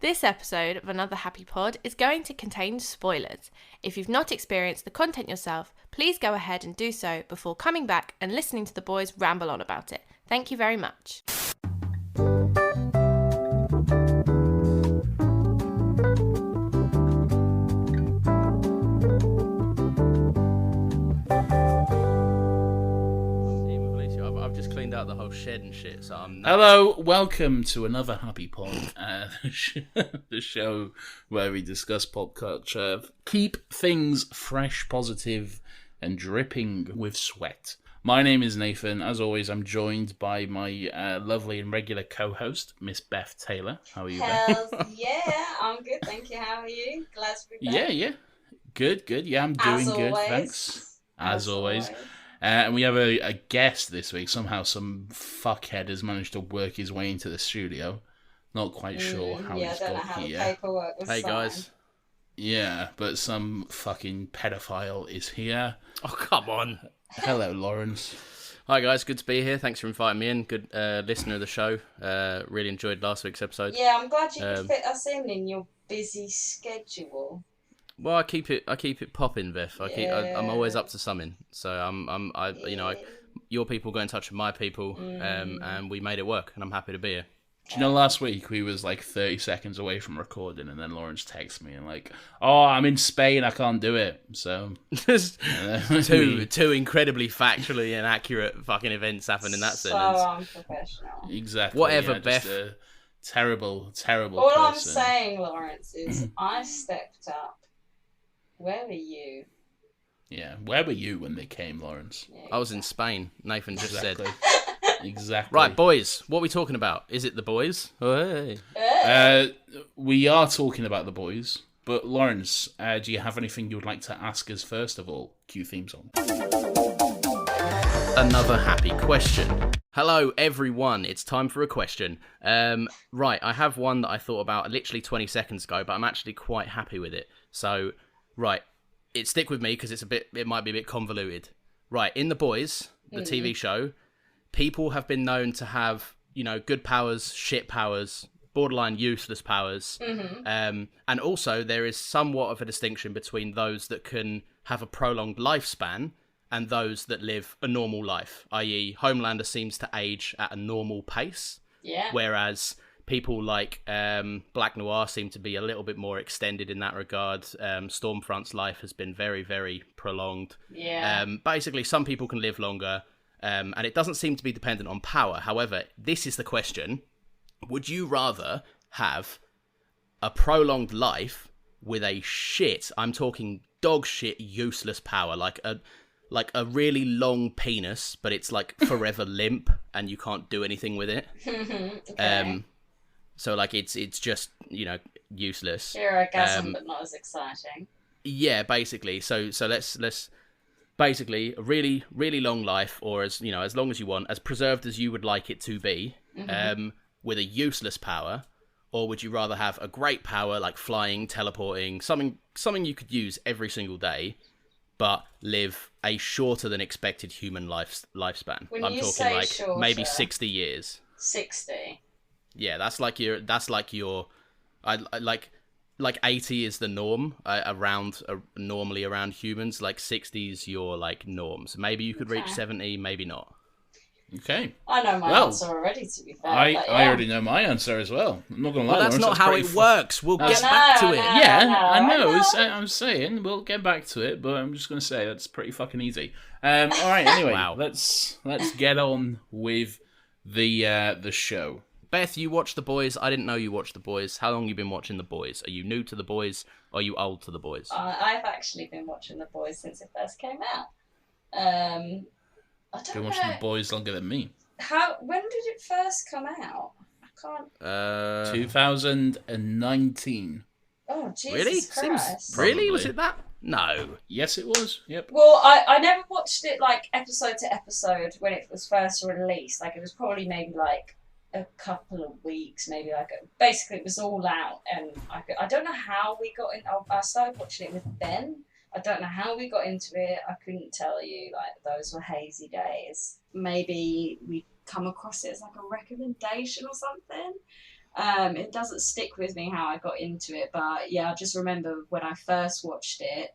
This episode of Another Happy Pod is going to contain spoilers. If you've not experienced the content yourself, please go ahead and do so before coming back and listening to the boys ramble on about it. Thank you very much. I've just cleaned out the whole shed and shit, so I'm not... Hello, welcome to Another Happy Pod, the show where we discuss pop culture, keep things fresh, positive, and dripping with sweat. My name is Nathan. As always, I'm joined by my lovely and regular co-host, Miss Beth Taylor. How are you, Beth? Hells yeah, I'm good, thank you. How are you? Glad to be back. Yeah. Good. Yeah, I'm doing good, thanks. As always. And we have a guest this week. Somehow some fuckhead has managed to work his way into the studio. Not quite sure how he's got here. The paperwork was Hey, signed. guys. Yeah, but some fucking pedophile is here. Oh, come on. Hello, Lawrence. Hi, guys. Good to be here. Thanks for inviting me in. Good listener of the show. Really enjoyed last week's episode. Yeah, I'm glad you could fit us in your busy schedule. Well, I keep it popping, Viv. I'm always Yeah. up to something. So your people got in touch with my people, and we made it work, and I'm happy to be here. Do you know last week we was like 30 seconds away from recording, and then Lawrence texted me and like, "Oh, I'm in Spain, I can't do it." So two incredibly factually inaccurate fucking events happened in that So sentence. unprofessional. Exactly. Whatever, yeah, Beth. Just a terrible All I'm person. saying, Lawrence, is I stepped up. Where were you? Yeah, where were you when they came, Lawrence? Yeah, I was in Spain. Nathan just Exactly. said. Exactly. Right, boys. What are we talking about? Is it the boys? Hey. We are talking about the boys, but Lawrence, do you have anything you would like to ask us first of all? Cue theme song. Another happy question. Hello, everyone. It's time for a question. Right, I have one that I thought about literally 20 seconds ago, but I'm actually quite happy with it. So, right, stick with me because it might be a bit convoluted. Right, in The Boys, the TV show, people have been known to have, good powers, shit powers, borderline useless powers. And also, there is somewhat of a distinction between those that can have a prolonged lifespan and those that live a normal life, i.e. Homelander seems to age at a normal pace, Yeah. whereas people like Black Noir seem to be a little bit more extended in that regard. Stormfront's life has been very, very prolonged. Yeah. Basically, some people can live longer, and it doesn't seem to be dependent on power. However, this is the question. Would you rather have a prolonged life with a shit, I'm talking dog shit, useless power, like a really long penis, but it's like forever limp and you can't do anything with it? Okay. So like it's just, useless. Your orgasm, but not as exciting. Yeah, basically. So let's basically a really, really long life, or as long as you want, as preserved as you would like it to be, with a useless power. Or would you rather have a great power like flying, teleporting, something you could use every single day, but live a shorter than expected human lifespan? When I'm you talking say like maybe shorter- 60 years. 60. Yeah, that's like your like 80 is the norm normally around humans. Like 60 is your like norms. Maybe you could reach Okay. 70, maybe not. Okay. I know my Well, answer already, to be fair. I but yeah. already know my answer as well. I'm not going to lie, Well, that's Lawrence, not how pretty it works. We'll That's- get back to No, it. no. Yeah, no, I know. I know. I'm saying we'll get back to it, but I'm just going to say that's pretty fucking easy. All right. Anyway, Wow. let's get on with the show. Beth, you watch The Boys. I didn't know you watched The Boys. How long have you been watching The Boys? Are you new to The Boys? Or are you old to The Boys? I've actually been watching The Boys since it first came out. I don't Been know watching the boys longer than me. when did it first come out. I can't. 2019. Oh Jesus Really? Christ! Really? Was Probably. it that? No. Yes, it was. Yep. Well, I never watched it like episode to episode when it was first released. Like it was probably maybe like a couple of weeks, maybe like basically it was all out, and I don't know how we got in. I started watching it with Ben. I don't know how we got into it. I couldn't tell you. Like those were hazy days. Maybe we come across it as like a recommendation or something. It doesn't stick with me how I got into it, but yeah, I just remember when I first watched it,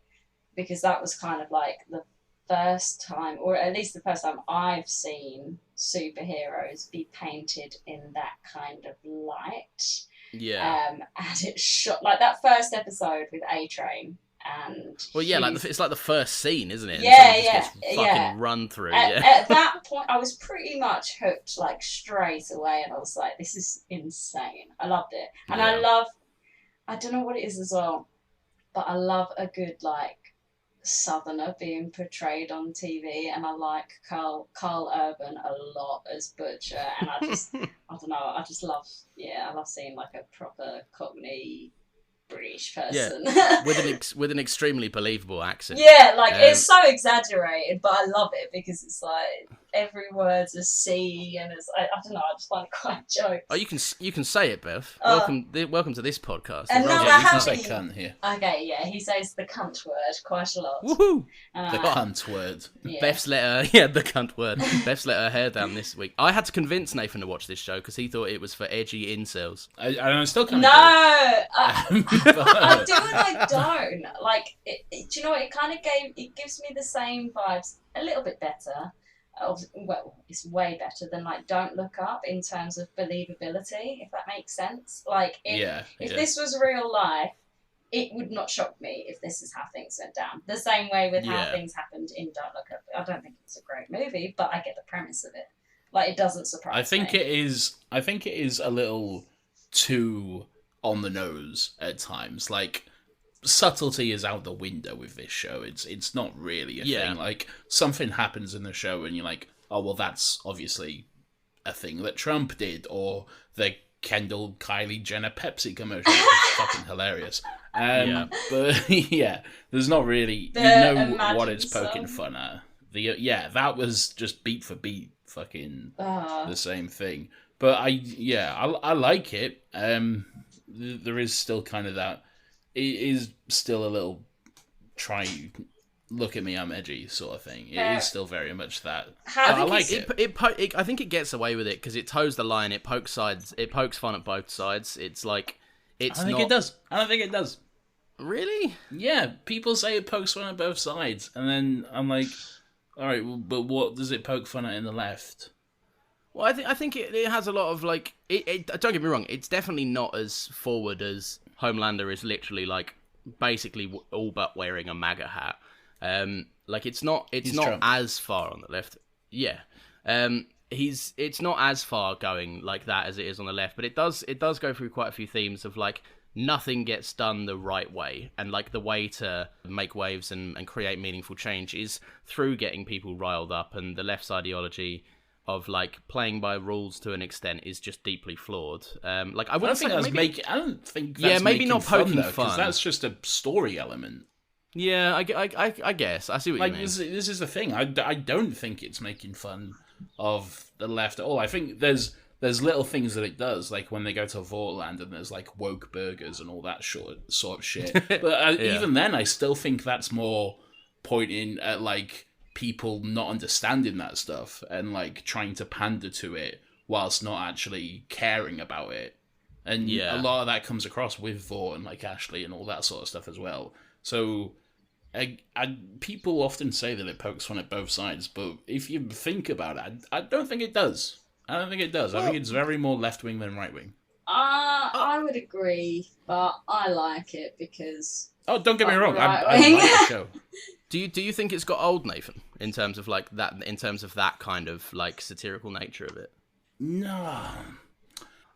because that was kind of like the first time, or at least the first time I've seen superheroes be painted in that kind of light. Yeah. And it shot like that first episode with A-Train. And Well, yeah, it's like the first scene, isn't it? And Yeah, someone just gets fucking run through. At that point, I was pretty much hooked, like straight away, and I was like, "This is insane." I loved it, and Yeah. I don't know what it is as well, but I love a good like Southerner being portrayed on TV, and I like Carl Urban a lot as Butcher, and I just I don't know, I just love I love seeing like a proper Cockney British person. with an extremely believable accent. Yeah, like it's so exaggerated, but I love it because it's like every word's a C, and it's I don't know, I just find it quite jokes. Oh, you can say it, Beth. Welcome to this podcast. And now Yeah, I you can have say cunt here. Okay, yeah, he says the cunt word quite a lot. Woohoo! The cunt word. Yeah. Beth's let her, the cunt word. Beth's let her hair down this week. I had to convince Nathan to watch this show because he thought it was for edgy incels. I still can't. No, I do But- and I don't. Like, do you know what? It gives me the same vibes, a little bit better. Well, it's way better than like Don't Look Up in terms of believability, if that makes sense. Like, if this was real life, it would not shock me if this is how things went down. The same way with how things happened in Don't Look Up. I don't think it's a great movie, but I get the premise of it. Like, it doesn't surprise me. I think it is a little too on the nose at times. Like, subtlety is out the window with this show. It's not really a thing. Like, something happens in the show and you're like, oh, well, that's obviously a thing that Trump did, or the Kendall Kylie Jenner Pepsi commercial, which is fucking hilarious. But yeah, there's not really, you know what it's poking fun at. That was just beat for beat fucking the same thing. But I like it. There is still kind of that. It is still a little look at me, I'm edgy sort of thing. It is still very much that. I like it. I think it gets away with it because it toes the line. It pokes fun at both sides. It's like I don't think it does. Really? Yeah, people say it pokes fun at both sides, and then I'm like, all right, well, but what does it poke fun at in the left? Well, I think it has a lot of like. It don't get me wrong. It's definitely not as forward as Homelander is. Literally, like basically all but wearing a MAGA hat. Like it's not Trump. as far on the left. Yeah. It's not as far going like that as it is on the left, but it does go through quite a few themes of like nothing gets done the right way, and like the way to make waves and create meaningful change is through getting people riled up, and the left's ideology of like playing by rules to an extent is just deeply flawed. I don't think that's maybe not poking fun, fun. because that's just a story element. Yeah, I guess I see what you mean. This is the thing. I don't think it's making fun of the left at all. I think there's little things that it does, like when they go to Vortland and there's like woke burgers and all that sort of shit. But even then, I still think that's more pointing at like people not understanding that stuff and like trying to pander to it whilst not actually caring about it. And a lot of that comes across with Vought and like Ashley and all that sort of stuff as well. So people often say that it pokes fun at both sides, but if you think about it, I don't think it does. I think it's very more left-wing than right-wing. I would agree, but I like it because... Oh, don't get me wrong. I like the show. Do you think it's got old, Nathan, in terms of like that? In terms of that kind of like satirical nature of it? No,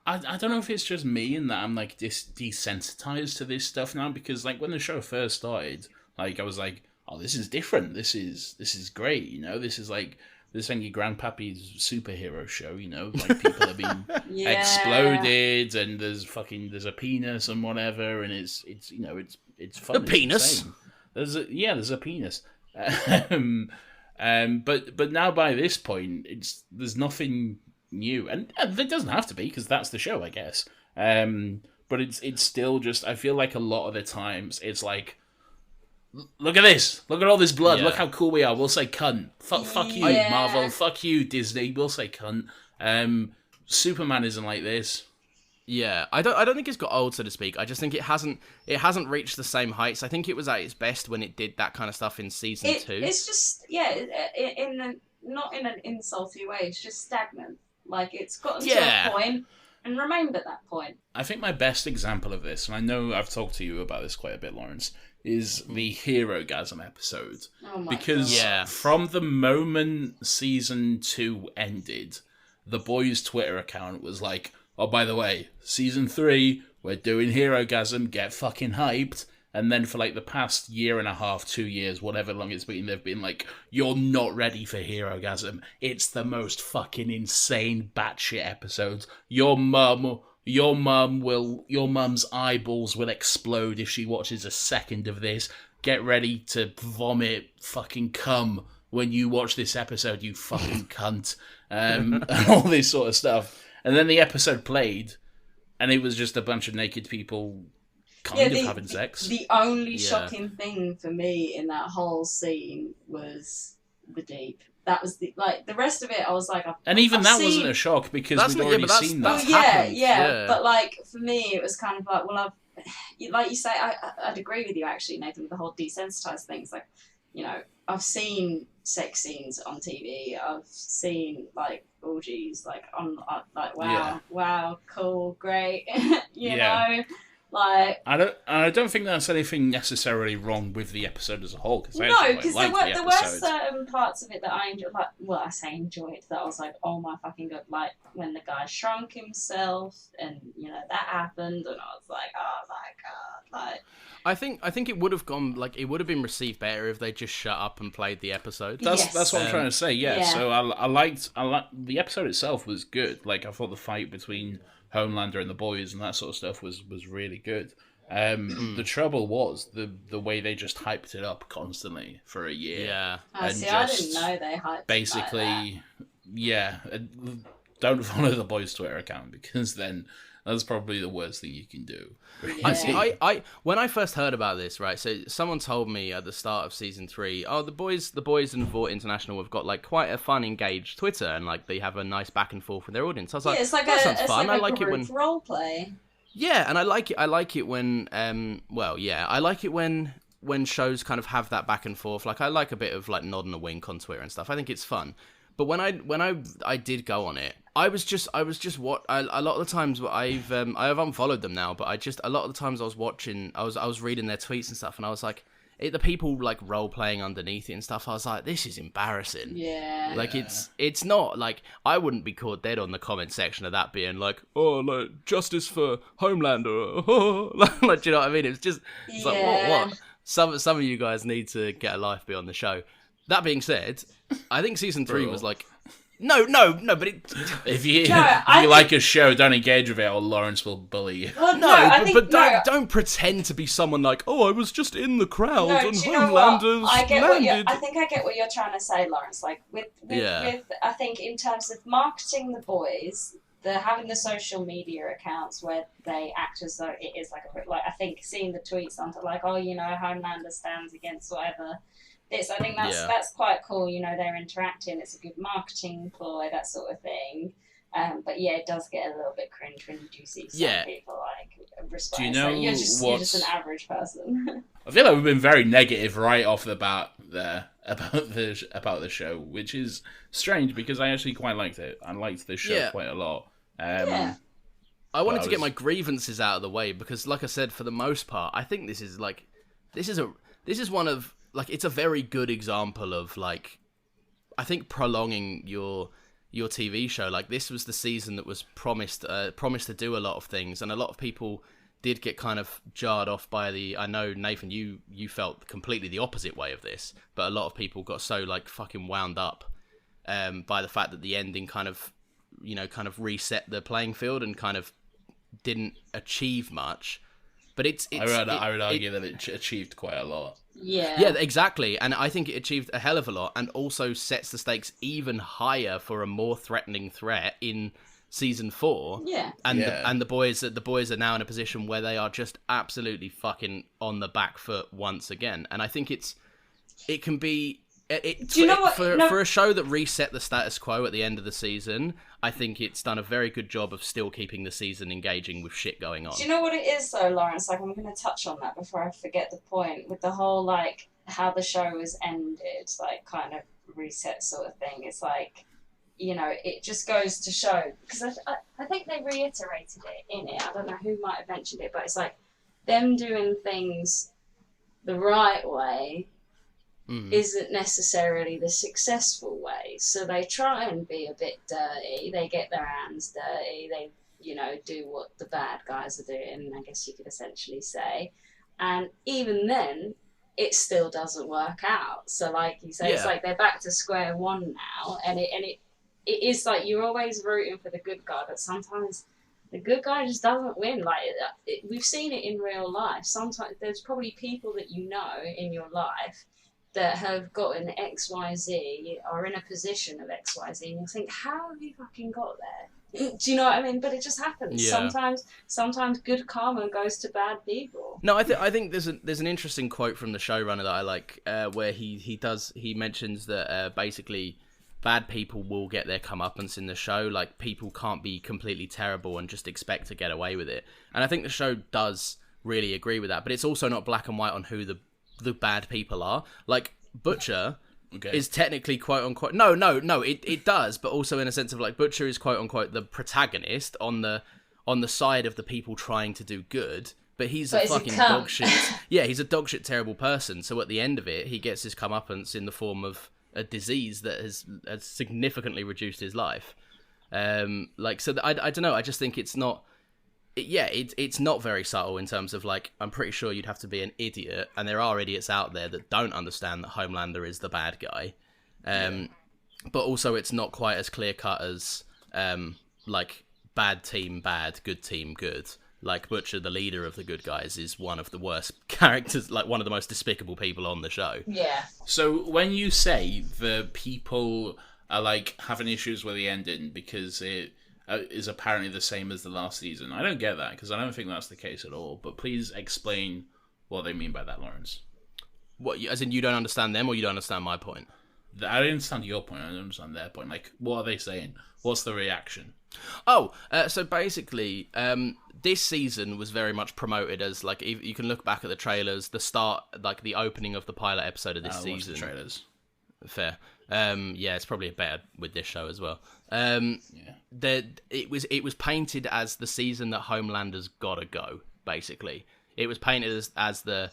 I don't know if it's just me and that I'm like desensitized to this stuff now, because like when the show first started, like I was like, oh, this is different. This is great. You know, this is like this ain't your grandpappy's superhero show. You know, like people have been exploded and there's a penis and whatever, and it's you know it's fun. A penis. There's a penis. But now by this point, there's nothing new, and there doesn't have to be because that's the show, I guess. But it's still just, I feel like a lot of the times it's like, look at this, look at all this blood, look how cool we are. We'll say cunt. Fuck you, Marvel. Fuck you, Disney. We'll say cunt. Superman isn't like this. Yeah, I don't think it's got old, so to speak. I just think it hasn't reached the same heights. I think it was at its best when it did that kind of stuff in season 2. It's just not in an insulty way. It's just stagnant. Like it's gotten to a point and remained at that point. I think my best example of this, and I know I've talked to you about this quite a bit, Lawrence, is the Hero-gasm episode. Oh my because God. from the moment season 2 ended, the boys' Twitter account was like, oh, by the way, season 3, we're doing Hero-gasm, get fucking hyped. And then for like the past year and a half, 2 years, whatever long it's been, they've been like, you're not ready for Hero-gasm. It's the most fucking insane batshit episode. Your mum's eyeballs will explode if she watches a second of this. Get ready to vomit fucking cum when you watch this episode, you fucking cunt. And all this sort of stuff. And then the episode played, and it was just a bunch of naked people kind of having sex. The only shocking thing for me in that whole scene was the deep. That was the rest of it. I was like, wasn't a shock because we'd already seen that. But like for me, it was kind of like, well, like you say, I'd agree with you actually, Nathan, with the whole desensitized things. Like, you know, I've seen sex scenes on TV. I've seen like orgies, like on like wow, cool, great, you know. Like I don't think that's anything necessarily wrong with the episode as a whole. Because there were certain parts of it that I enjoyed. Like, well, I say enjoyed that I was like, oh my fucking god! Like when the guy shrunk himself, and you know that happened, and I was like, oh my god! Like, I think it would have gone it would have been received better if they just shut up and played the episode. That's what I'm trying to say. Yeah. So I liked the episode itself was good. Like I thought the fight between Homelander and the boys and that sort of stuff was really good. The trouble was the way they just hyped it up constantly for a year. Yeah. I didn't know they hyped basically don't follow the boys' Twitter account because then that's probably the worst thing you can do. Yeah. I when I first heard about this, right? So someone told me at the start of season 3, oh, the boys in Vought International have got like quite a fun, engaged Twitter, and like they have a nice back and forth with their audience. I was like, it's like that sounds fun. Like I like it when role play. Yeah, and I like it. I like it when I like it when shows kind of have that back and forth. Like I like a bit of like nod and a wink on Twitter and stuff. I think it's fun. But when I did go on it, I was just a lot of the times I have unfollowed them now, but a lot of the times I was watching, I was reading their tweets and stuff, and I was like, the people like role playing underneath it and stuff. I was like, this is embarrassing. Yeah. Like it's not like I wouldn't be caught dead on the comment section of that being like, oh, like justice for Homelander. Oh, like, do you know what I mean? It's like what? Some of you guys need to get a life beyond the show. That being said, I think season 3 was like, no, but if you like a show, don't engage with it, or Lawrence will bully you. Well, don't pretend to be someone like, oh, I was just in the crowd and Homelander's landed. I think I get what you're trying to say, Lawrence. Like with I think in terms of marketing the boys, having the social media accounts where they act as though it is like I think seeing the tweets onto like, oh, you know, Homelander stands against whatever. I think that's quite cool. You know, they're interacting. It's a good marketing ploy, that sort of thing. But yeah, it does get a little bit cringe when you do see some people like respond. Do you know you're just an average person. I feel like we've been very negative right off the bat there about the show, which is strange because I actually quite liked it. I liked the show quite a lot. I wanted to get my grievances out of the way because, like I said, for the most part, I think this is one of. Like, it's a very good example of, like, I think prolonging your TV show. Like, this was the season that was promised to do a lot of things, and a lot of people did get kind of jarred off by I know, Nathan, you felt completely the opposite way of this, but a lot of people got so, like, fucking wound up by the fact that the ending kind of reset the playing field and kind of didn't achieve much. But I would argue that it achieved quite a lot. Yeah, exactly. And I think it achieved a hell of a lot and also sets the stakes even higher for a more threatening threat in season 4. Yeah. And the boys are now in a position where they are just absolutely fucking on the back foot once again. And I think it can be Do you know what? For a show that reset the status quo at the end of the season, I think it's done a very good job of still keeping the season engaging with shit going on. Do you know what it is though, Lawrence? Like, I'm going to touch on that before I forget the point with the whole like how the show was ended, like kind of reset sort of thing. It's like, you know, it just goes to show, because I think they reiterated it in it. I don't know who might have mentioned it, but it's like them doing things the right way isn't necessarily the successful way. So they try and be a bit dirty. They get their hands dirty. They, you know, do what the bad guys are doing, I guess you could essentially say. And even then, it still doesn't work out. So like you say, it's like they're back to square one now. And it is like you're always rooting for the good guy, but sometimes the good guy just doesn't win. Like we've seen it in real life. Sometimes there's probably people that you know in your life that have gotten XYZ, are in a position of XYZ, and you think, how have you fucking got there? Do you know what I mean? But it just happens. Yeah. Sometimes good karma goes to bad people. No, I think there's an interesting quote from the showrunner that I like, where he mentions that basically bad people will get their comeuppance in the show. Like, people can't be completely terrible and just expect to get away with it. And I think the show does really agree with that. But it's also not black and white on who the bad people are. Like, Butcher is technically quote unquote it does, but also in a sense of like Butcher is quote unquote the protagonist on the side of the people trying to do good, but he's a fucking dog shit. Yeah, he's a dog shit terrible person. So at the end of it, he gets his comeuppance in the form of a disease that has significantly reduced his life. I don't know. I just think it's not. It's not very subtle in terms of, like, I'm pretty sure you'd have to be an idiot, and there are idiots out there that don't understand that Homelander is the bad guy. But also it's not quite as clear-cut as, like, bad team bad, good team good. Like, Butcher, the leader of the good guys, is one of the worst characters, like, one of the most despicable people on the show. Yeah. So when you say the people are, like, having issues with the ending because it is apparently the same as the last season, I don't get that, because I don't think that's the case at all. But please explain what they mean by that, Lawrence. What, as in you don't understand them, or you don't understand my point? I don't understand your point, I don't understand their point. Like, what are they saying? What's the reaction? So basically, this season was very much promoted as, like, you can look back at the trailers, the start, like, the opening of the pilot episode of this season. Watch the trailers. Fair. It's probably better with this show as well. It was painted as the season that Homelander's gotta go. Basically, it was painted as the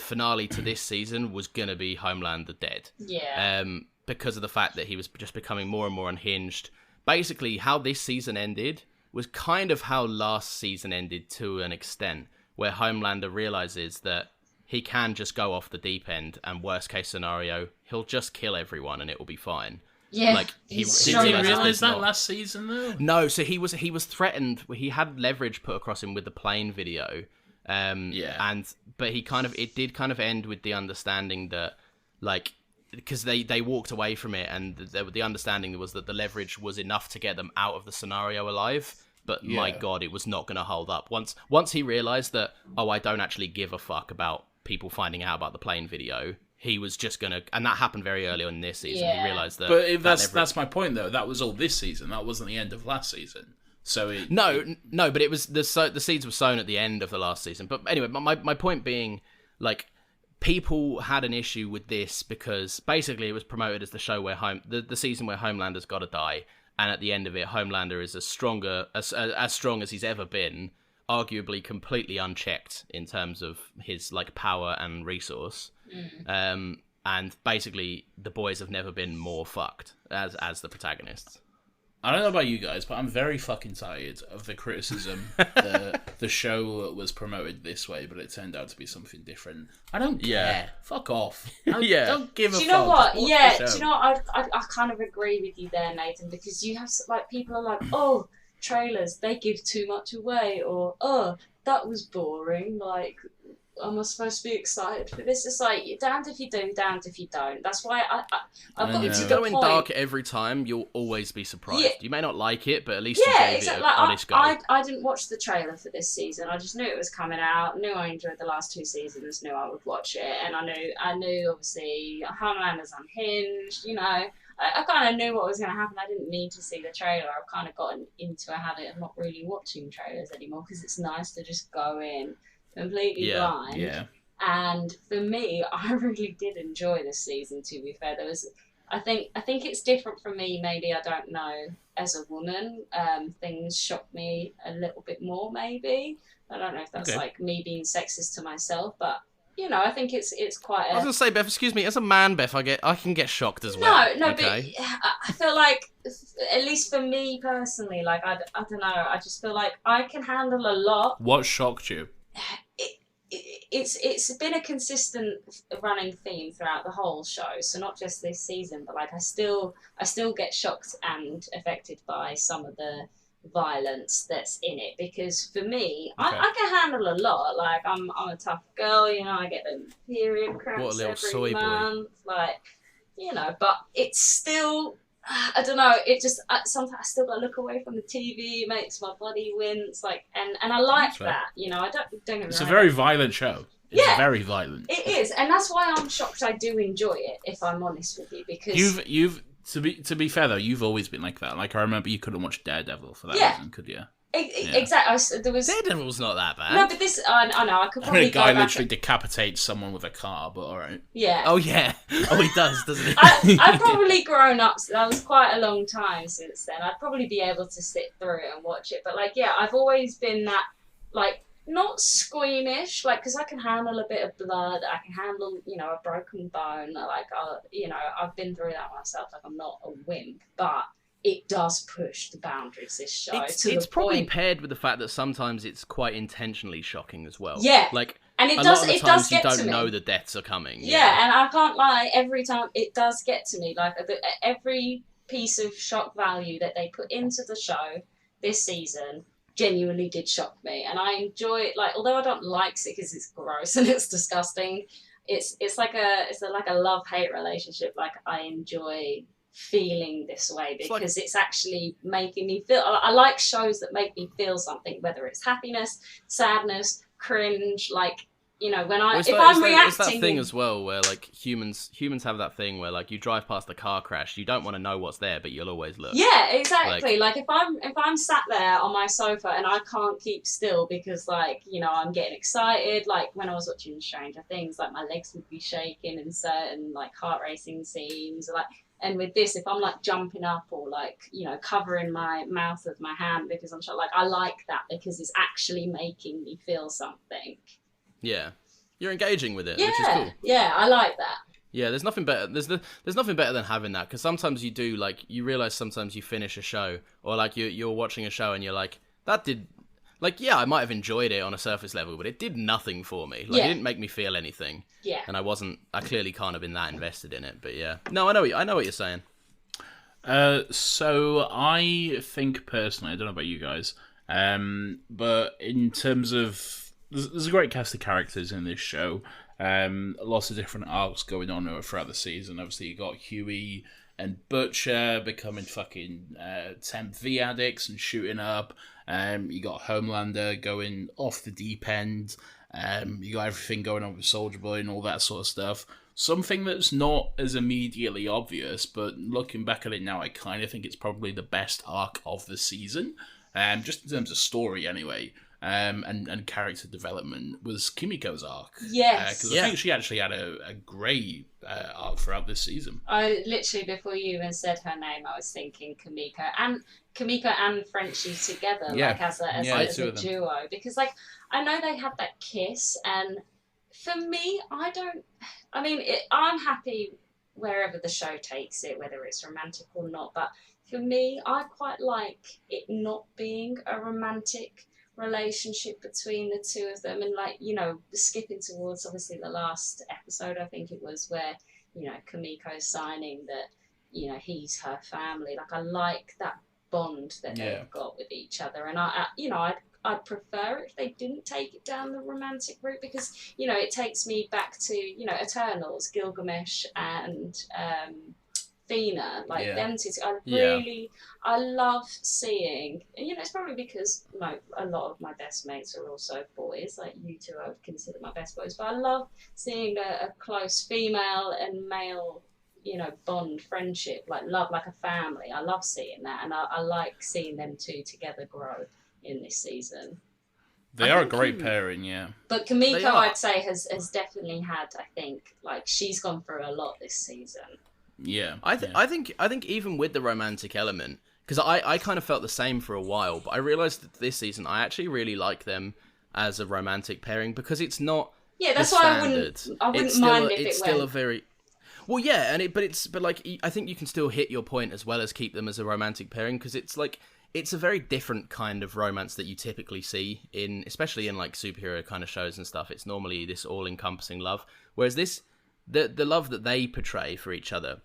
finale to this season was gonna be Homelander dead. Yeah. Because of the fact that he was just becoming more and more unhinged. Basically, how this season ended was kind of how last season ended to an extent, where Homelander realizes that he can just go off the deep end, and worst case scenario, he'll just kill everyone and it will be fine. Yeah. Like, Did he realise that last season though? No, so he was threatened. He had leverage put across him with the plane video. But it did kind of end with the understanding that, like, because they walked away from it, and the understanding was that the leverage was enough to get them out of the scenario alive. But my God, it was not going to hold up. Once he realised that, I don't actually give a fuck about people finding out about the plane video, he was just going to... And that happened very early on in this season. Yeah. He realised that... But that's my point, though. That was all this season. That wasn't the end of last season. So but it was... The seeds were sown at the end of the last season. But anyway, my point being, like, people had an issue with this because basically it was promoted as the show where the season where Homelander's got to die, and at the end of it, Homelander is as strong as he's ever been, arguably completely unchecked in terms of his, like, power and resource. And basically, the boys have never been more fucked as the protagonists. I don't know about you guys, but I'm very fucking tired of the criticism that the show was promoted this way, but it turned out to be something different. I don't care. Yeah. Fuck off. Don't give a fuck. Do you know what? Just watch Yeah, the do show. you know what? I kind of agree with you there, Nathan, because you have, like, people are like, oh, trailers, they give too much away, or oh, that was boring. Like, am I supposed to be excited for this? It's like, you're damned if you do, damned if you don't. That's why I've got If to you the go in point. dark every time, you'll always be surprised. Yeah. You may not like it, but at least you Yeah, gave exactly. it an honest go. I didn't watch the trailer for this season. I just knew it was coming out. Knew I enjoyed the last 2 seasons. Knew I would watch it, and I knew obviously Homelander's unhinged. You know, I kind of knew what was going to happen. I didn't need to see the trailer. I've kind of gotten into a habit of not really watching trailers anymore because it's nice to just go in completely blind. Yeah. And for me, I really did enjoy this season. To be fair, I think it's different from me. Maybe I don't know. As a woman, things shock me a little bit more. Maybe I don't know if that's like me being sexist to myself, but you know, I think it's quite. I was gonna say, Beth, excuse me. As a man, Beth, I can get shocked as well. No, okay? but I feel like, at least for me personally, like I don't know. I just feel like I can handle a lot. What shocked you? It's been a consistent running theme throughout the whole show, so not just this season, but like I still get shocked and affected by some of the violence that's in it, because for me, I can handle a lot. Like I'm a tough girl, you know. I get the period cramps What a little every soy boy. month, like, you know. But it's still, I don't know. It just sometimes I still gotta look away from the TV. It makes my body wince, like, and I like That's right. that. You know, I don't get me It's a wrong. very violent show. It's Yeah. very violent. It is, and that's why I'm shocked. I do enjoy it, if I'm honest with you, because You've to be fair though, you've always been like that. Like I remember you couldn't watch Daredevil for that reason, could you? exactly. There was Daredevil's not that bad. no, but this I know I could I probably mean, a guy go back. literally decapitates someone with a car, but all right. Yeah. Oh yeah. Oh, he does, doesn't he? I've probably grown up. That was quite a long time since then. I'd probably be able to sit through it and watch it. But like, yeah, I've always been that, like, not squeamish, like, because I can handle a bit of blood. I can handle, you know, a broken bone. Like, you know, I've been through that myself. Like, I'm not a wimp, but it does push the boundaries, this show. It's probably paired with the fact that sometimes it's quite intentionally shocking as well. Yeah. Like, And it a does, lot of the it times does get you to don't me. know the deaths are coming. Yeah, and I can't lie, every time it does get to me. Like, every piece of shock value that they put into the show this season genuinely did shock me. And I enjoy it, like, although I don't like it because it's gross and it's disgusting, it's like a love-hate relationship. Like, I enjoy feeling this way because it's actually making me feel. I like shows that make me feel something, whether it's happiness, sadness, cringe, like, you know, when It's that thing as well where, like, humans have that thing where, like, you drive past a car crash, you don't want to know what's there, but you'll always look. Yeah, exactly. Like if I'm sat there on my sofa and I can't keep still because, like, you know, I'm getting excited. Like when I was watching Stranger Things, like my legs would be shaking in certain, like, heart racing scenes. Like, and with this, if I'm like jumping up or, like, you know, covering my mouth with my hand because I'm shocked, like, I like that because it's actually making me feel something. Yeah, you're engaging with it, Yeah, which is cool. yeah, I like that. Yeah, there's nothing better. There's nothing better than having that, because sometimes you do, like, you realize sometimes you finish a show, or like you're watching a show and you're like, that did, like, yeah, I might have enjoyed it on a surface level, but it did nothing for me. Like, Yeah. it didn't make me feel anything. Yeah. And I clearly can't have been that invested in it. But yeah, no, I know what you're saying. So I think personally, I don't know about you guys, but in terms of there's a great cast of characters in this show. Lots of different arcs going on throughout the season. Obviously, you got Huey and Butcher becoming fucking temp V addicts and shooting up. You got Homelander going off the deep end. You got everything going on with Soulja Boy and all that sort of stuff. Something that's not as immediately obvious, but looking back at it now, I kind of think it's probably the best arc of the season. Just in terms of story, anyway. And character development was Kimiko's arc. Yes. Because I think she actually had a great arc throughout this season. I literally, before you even said her name, I was thinking Kimiko and Frenchie together, Yeah. like as Yeah, a two of them. duo, because, like, I know they had that kiss, and for me, I'm happy wherever the show takes it, whether it's romantic or not. But for me, I quite like it not being a romantic relationship between the two of them, and, like, you know, skipping towards obviously the last episode, I think it was, where, you know, Kimiko's signing that, you know, he's her family. Like, I like that bond that Yeah. they've got with each other. And I'd prefer it if they didn't take it down the romantic route, because it takes me back to Eternals, Gilgamesh and Fina, like Yeah. them two. Yeah. I love seeing, and it's probably because a lot of my best mates are also boys, like you two I would consider my best boys, but I love seeing a close female and male bond, friendship, like love, like a family. I love seeing that, and I like seeing them two together grow in this season. They are a great pairing, yeah. But Kimiko, I'd say, has definitely had, I think, like, she's gone through a lot this season. Yeah. I think even with the romantic element, because I kind of felt the same for a while, but I realized that this season I actually really like them as a romantic pairing, because it's not. Yeah, that's the why standard. I wouldn't It's mind still, if it's it still went. a very. Well, yeah, but like I think you can still hit your point as well as keep them as a romantic pairing, because it's like it's a very different kind of romance that you typically see especially in like superhero kind of shows and stuff. It's normally this all-encompassing love, whereas this the love that they portray for each other,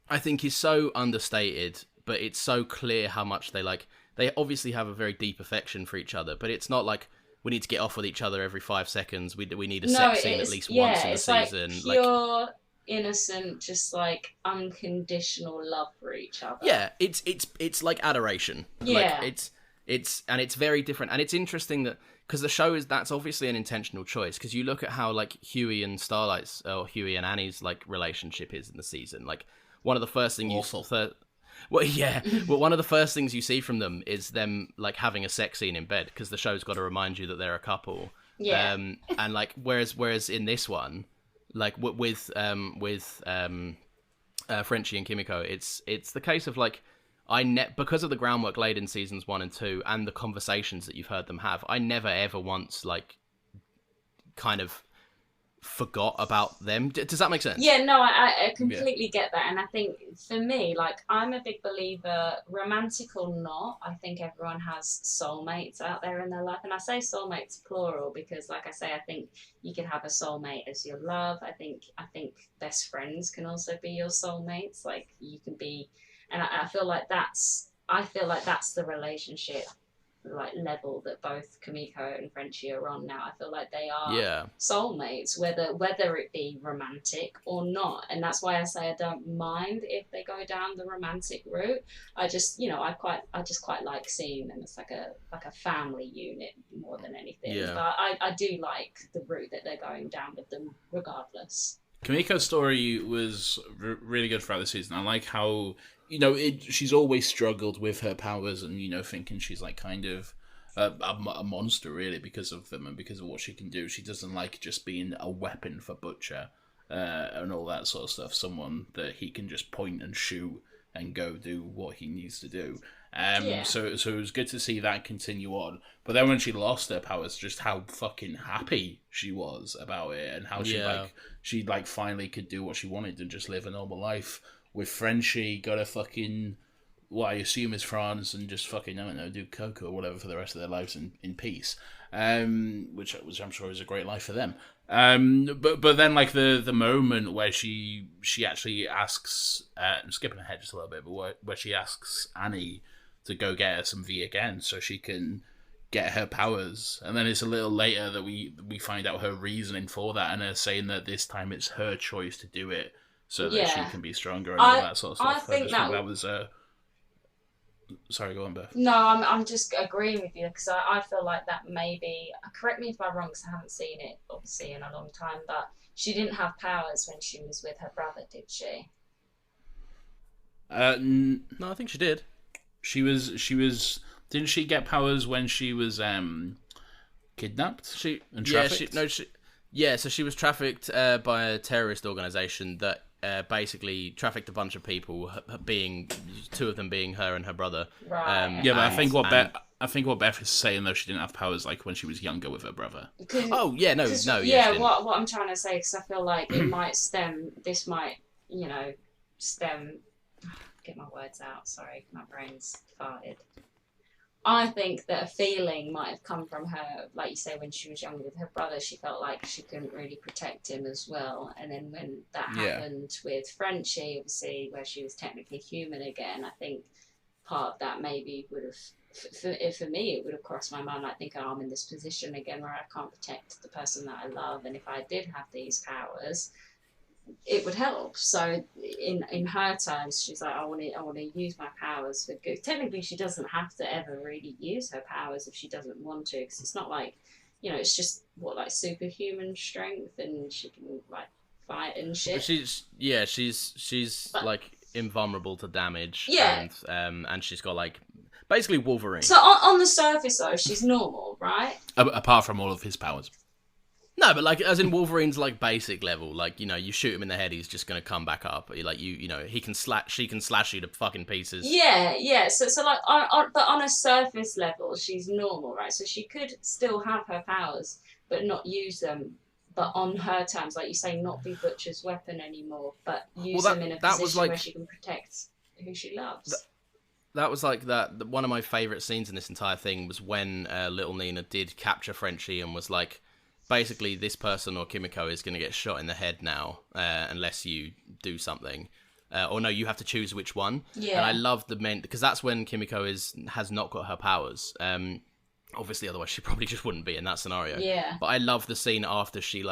I think, is so understated, but it's so clear how much they obviously have a very deep affection for each other, but it's not like we need to get off with each other every 5 seconds. We need a sex scene at least once in the season. Like pure, innocent, just like unconditional love for each other. Yeah, it's like adoration. Yeah. Like it's very different, and it's interesting that because the show that's obviously an intentional choice, because you look at how like Huey and Starlight's or Huey and Annie's like relationship is in the season. Like one of the first things one of the first things you see from them is them like having a sex scene in bed, because the show's got to remind you that they're a couple. Yeah. And like whereas in this one, like with Frenchie and Kimiko, it's the case of like because of the groundwork laid in seasons 1 and 2 and the conversations that you've heard them have, I never ever once like kind of forgot about them. Does that make sense? Yeah, no, I completely get that. And I think for me, like, I'm a big believer, romantic or not, I think everyone has soulmates out there in their life. And I say soulmates plural because, like I say, I think you can have a soulmate as your love. I think best friends can also be your soulmates. Like, you can be, and I feel like that's the relationship like level that both Kimiko and Frenchie are on now. I feel like they are soulmates, whether it be romantic or not. And that's why I say I don't mind if they go down the romantic route. I just I just quite like seeing them as like a family unit more than anything. Yeah. But I do like the route that they're going down with them regardless. Kimiko's story was really good throughout the season. I like how she's always struggled with her powers and, thinking she's like kind of a monster really because of them and because of what she can do. She doesn't like just being a weapon for Butcher and all that sort of stuff. Someone that he can just point and shoot and go do what he needs to do. So it was good to see that continue on. But then when she lost her powers, just how fucking happy she was about it and how she finally could do what she wanted and just live a normal life. With Frenchie, got a fucking, what I assume is France, and just fucking, I don't know, do coke or whatever for the rest of their lives in peace. Which I'm sure is a great life for them. But then like the moment where she actually asks, I'm skipping ahead just a little bit, but where she asks Annie to go get her some V again so she can get her powers, and then it's a little later that we find out her reasoning for that, and her saying that this time it's her choice to do it. So that she can be stronger and all that sort of stuff. I think that was sorry, go on, Beth. No, I'm just agreeing with you because I feel like that maybe, correct me if I'm wrong because I haven't seen it obviously in a long time, but she didn't have powers when she was with her brother, did she? No, I think she did. She was. Didn't she get powers when she was kidnapped? And trafficked? So she was trafficked by a terrorist organization that basically trafficked a bunch of people, being two of them being her and her brother. Right. But I think what Beth is saying though, she didn't have powers like when she was younger with her brother. Oh yeah, no. Yeah, what I'm trying to say, because I feel like it might stem. This might, stem. Get my words out. Sorry, my brain's farted. I think that a feeling might have come from her, like you say, when she was younger with her brother, she felt like she couldn't really protect him as well. And then when that happened with Frenchie, obviously, where she was technically human again, I think part of that maybe would have, for me, it would have crossed my mind, like, thinking, oh, I'm in this position again where I can't protect the person that I love, and if I did have these powers, it would help. So in her terms, she's like, I want to use my powers for good. Technically, she doesn't have to ever really use her powers if she doesn't want to, because it's not like, it's just like superhuman strength, and she can like fight and shit. But she's But- like invulnerable to damage. Yeah. And she's got like basically Wolverine. So on the surface, though, she's normal, right? Apart from all of his powers. No, but like as in Wolverine's like basic level, like you shoot him in the head, he's just gonna come back up. Like he can she can slash you to fucking pieces. Yeah. So like, but on a surface level, she's normal, right? So she could still have her powers, but not use them. But on her terms, like you say, not be Butcher's weapon anymore, but use them in a position where she can protect who she loves. That was like one of my favorite scenes in this entire thing was when Little Nina did capture Frenchie and was like, basically, this person or Kimiko is going to get shot in the head now unless you do something. Or no, you have to choose which one. Yeah. And I love because that's when Kimiko has not got her powers. Obviously, otherwise she probably just wouldn't be in that scenario. Yeah. But I love the scene after she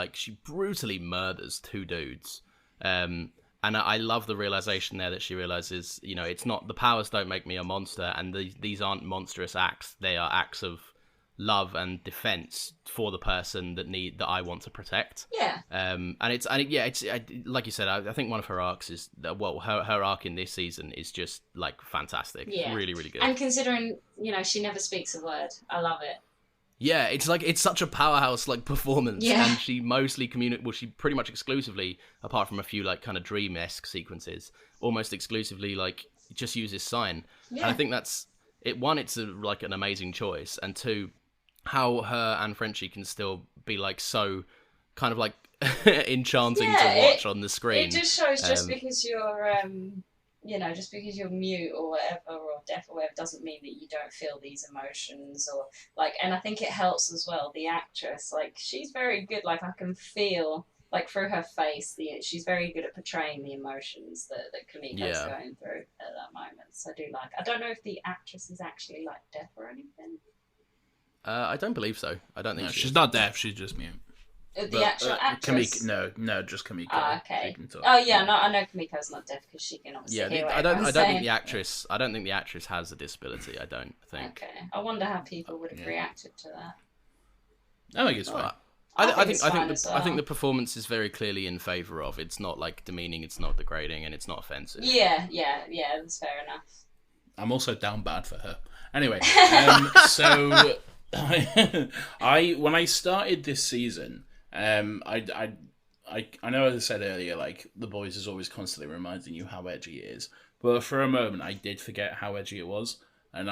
brutally murders two dudes. And I love the realization there that she realizes, it's not, the powers don't make me a monster, and these aren't monstrous acts. They are acts of love and defense for the person that I want to protect. Yeah. Like you said, I think one of her arcs is her arc in this season is just like fantastic. Yeah. Really, really good. And considering, she never speaks a word, I love it. Yeah, it's such a powerhouse like performance, Yeah. and she mostly she pretty much exclusively, apart from a few like kind of dream-esque sequences, almost exclusively like just uses sign. Yeah. And I think that's it. One, it's like an amazing choice, and two, how her and Frenchie can still be like so kind of like enchanting to watch on the screen. It just shows just because you're just because you're mute or whatever, or deaf or whatever, doesn't mean that you don't feel these emotions, or like, and I think it helps as well, the actress, like, she's very good, like, I can feel, like, through her face, she's very good at portraying the emotions that Kimiko's going through at that moment, so I don't know if the actress is actually, like, deaf or anything. I don't believe so. I don't think she's not deaf, she's just mute. The actual actress? Kamiko, no, just Kamiko. Okay. Oh yeah, no, I know Kamiko's not deaf because she can obviously hear I don't think the actress. I don't think the actress has a disability. I don't think. Okay. I wonder how people would have reacted to that. I think it's fine. I think the performance is very clearly in favour of. It's not like demeaning. It's not degrading, and it's not offensive. Yeah. That's fair enough. I'm also down bad for her. Anyway, so when I started this season. I know, as I said earlier, like, The Boys is always constantly reminding you how edgy it is. But for a moment, I did forget how edgy it was. And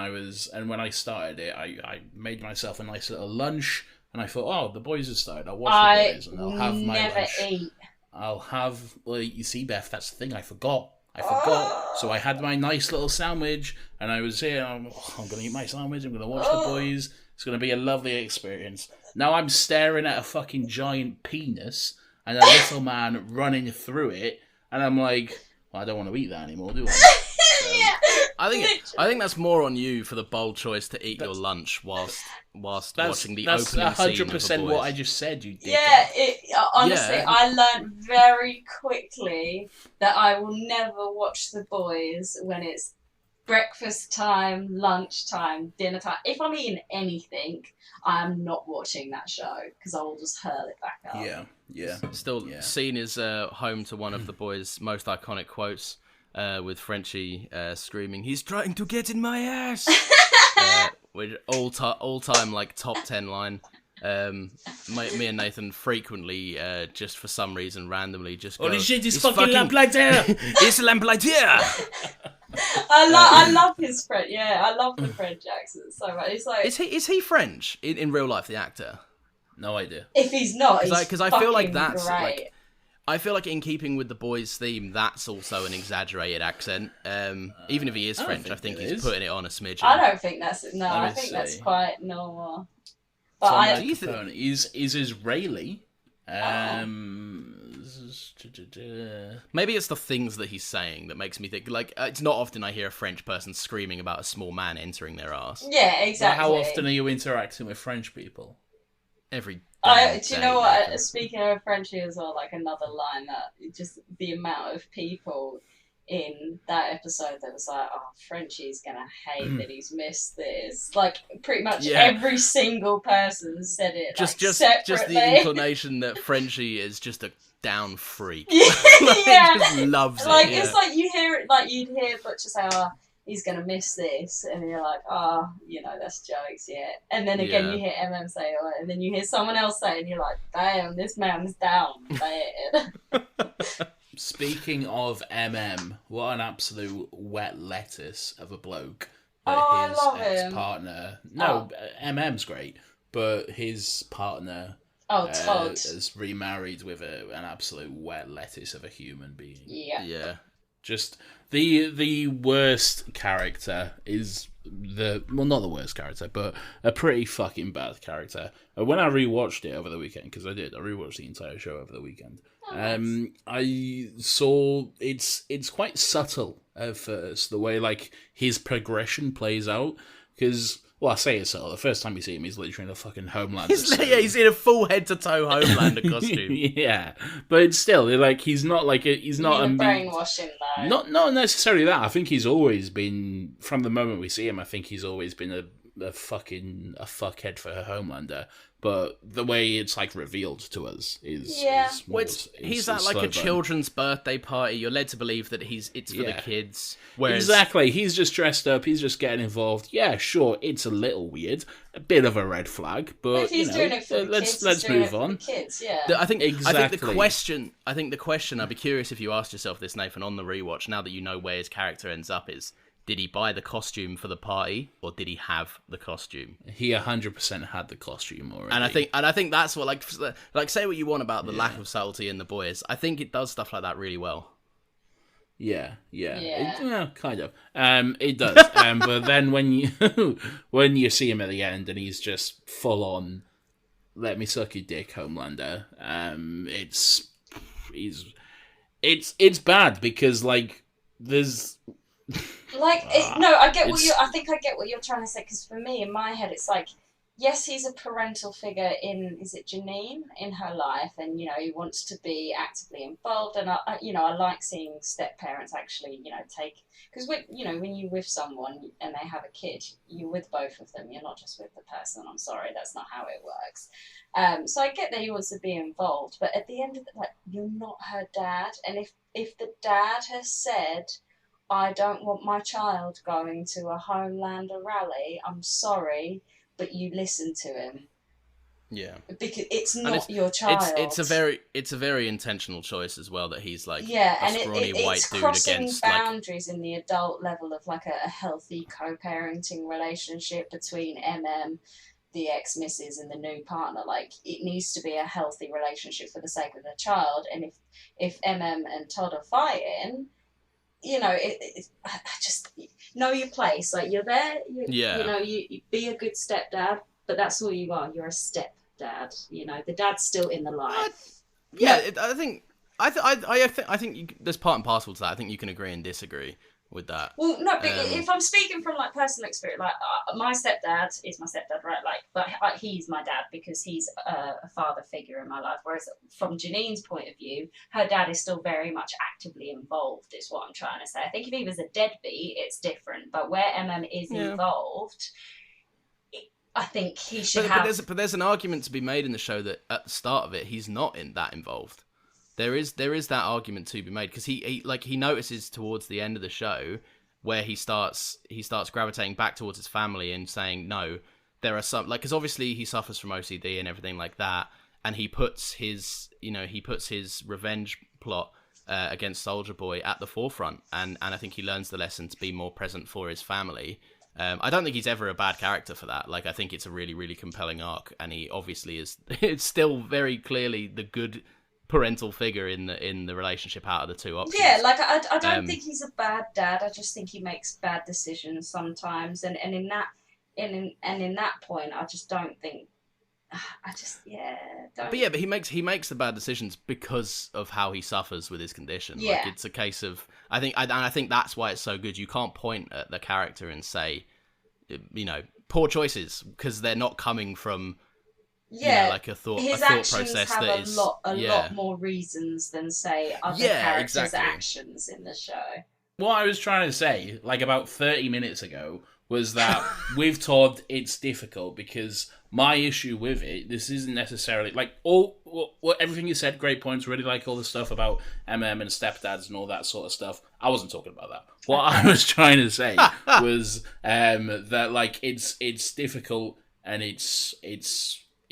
when I started it, I made myself a nice little lunch. And I thought, oh, The Boys has started. I'll watch The Boys and I'll have my lunch. Eat. I'll have, well, you see, Beth, that's the thing, I forgot. So I had my nice little sandwich. And I was here, I'm going to eat my sandwich. I'm going to watch The Boys. It's going to be a lovely experience. Now I'm staring at a fucking giant penis and a little man running through it, and I'm like, well, I don't want to eat that anymore, do I? So, Yeah. I think that's more on you for the bold choice to eat your lunch whilst watching the opening scene of The Boys. 100% what I just said, you dickhead. Yeah, honestly, Yeah. I learned very quickly that I will never watch The Boys when it's breakfast time, lunch time, dinner time. If I'm eating anything, I'm not watching that show because I will just hurl it back up. Yeah. Still, Scene is home to one of The Boys' most iconic quotes, with Frenchie screaming, "He's trying to get in my ass!" Which all time like top 10 line. Me and Nathan frequently, just for some reason, randomly just go, Holy shit, it's "It's fucking Lamplighter!" It's Lamplighter! I love his French. Yeah, I love the French accent so much. It's like, Is he French in real life, the actor? No idea. if he's not, Because I feel like fucking that's great. like, I feel like in keeping with The Boys' theme, that's also an exaggerated accent. Even if he is I don't French, think I think it he's is. putting it on a smidgen. I don't think that's no. Let I me think that's see. quite normal. But He's Israeli. Maybe it's the things that he's saying that makes me think. Like, it's not often I hear a French person screaming about a small man entering their ass. Yeah, But exactly. how often are you interacting with French people? Every Do damn you day, know what? Nathan. Speaking of Frenchie as well, like another line that just the amount of people in that episode that was like, "Oh, Frenchie's gonna hate that he's missed this." Like pretty much Yeah. every single person said it. Just separately. the inclination that Frenchie is just a down freak. Yeah, Like, yeah. He just loves Like it. Yeah. it's like you hear it, like you'd hear Butcher say, "Oh, he's gonna miss this," and you're like, "Oh, that's jokes, yeah." And then again, Yeah. you hear MM say, "Oh," and then you hear someone else say, it, and you're like, "Damn, this man's down bad." Speaking of what an absolute wet lettuce of a bloke. Oh, I love him. Ex-partner. No, MM's great, but his partner Oh, Todd. is remarried with an absolute wet lettuce of a human being. Yeah. Yeah. Just the worst character is not the worst character, but a pretty fucking bad character. When I rewatched it over the weekend, because I rewatched the entire show over the weekend. Nice. I saw it's quite subtle at first, the way like his progression plays out, because I say it's subtle. The first time you see him, he's literally in a fucking Homelander suit. He's in a full head to toe Homelander costume. Yeah, but it's still like he's not a brainwashing though. not necessarily that. I think he's always been, from the moment we see him, I think he's always been a fuckhead for Homelander. But the way it's like revealed to us is He's at like a children's birthday party. You're led to believe that it's for the kids. Whereas Exactly. He's just dressed up. He's just getting involved. Yeah, sure. It's a little weird, a bit of a red flag. But if he's doing it for the let's kids, he's doing move it for on. the kids, yeah. I think Exactly. the question. I'd be curious if you asked yourself this, Nathan, on the rewatch. Now that you know where his character ends up, is did he buy the costume for the party or did he have the costume? He 100% had the costume already. And I think that's what like say what you want about the lack of subtlety in The Boys. I think it does stuff like that really well. Yeah. Yeah. Kind of. It does. But then when you see him at the end and he's just full on, let me suck your dick, Homelander. It's bad because like there's. I get what I think I get what you're trying to say, because for me in my head it's like, yes, he's a parental figure is it Janine in her life, and he wants to be actively involved, and I like seeing step parents actually take, because when you're with someone and they have a kid, you're with both of them, you're not just with the person. I'm sorry, that's not how it works. So I get that he wants to be involved, but at the end of you're not her dad, and if the dad has said, I don't want my child going to a Homelander rally, I'm sorry, but you listen to him. Yeah. Because it's not your child. It's a very intentional choice as well, that he's like a scrawny white it's dude crossing against boundaries in the adult level of like a healthy co-parenting relationship between the ex-missus, and the new partner. Like, it needs to be a healthy relationship for the sake of the child, and if and Todd are fighting, I just know your place. Like, you're there, you be a good stepdad, but that's all you are. You're a stepdad. The dad's still in the life. I think there's part and parcel to that. I think you can agree and disagree with that. Well, no, but if I'm speaking from like personal experience, like my stepdad is my stepdad, right? Like, but he's my dad because he's a father figure in my life. Whereas from Janine's point of view, her dad is still very much actively involved, is what I'm trying to say. I think if he was a deadbeat, it's different. But where is involved, I think he should have. But there's an argument to be made in the show that at the start of it, he's not that involved. There is that argument to be made, because he notices towards the end of the show where he starts gravitating back towards his family and saying, no, there are some, like, because obviously he suffers from OCD and everything like that, and he puts his revenge plot against Soldier Boy at the forefront, and I think he learns the lesson to be more present for his family. I don't think he's ever a bad character for that. Like, I think it's a really, really compelling arc, and he obviously is. It's still very clearly the good parental figure in the relationship out of the two options. Yeah, like I don't think he's a bad dad. I just think he makes bad decisions sometimes, and in that point, I just don't think I just, yeah, don't. But yeah, but he makes the bad decisions because of how he suffers with his condition. Yeah. Like, it's a case of I think that's why it's so good. You can't point at the character and say, poor choices, because they're not coming from like a thought actions process have that a is lot more reasons than say other characters' exactly. actions in the show. What I was trying to say, like about 30 minutes ago, was that with Todd, it's difficult because my issue with it, this isn't necessarily like everything you said, great points. Really like all the stuff about MM and stepdads and all that sort of stuff. I wasn't talking about that. What I was trying to say was that like it's difficult and it's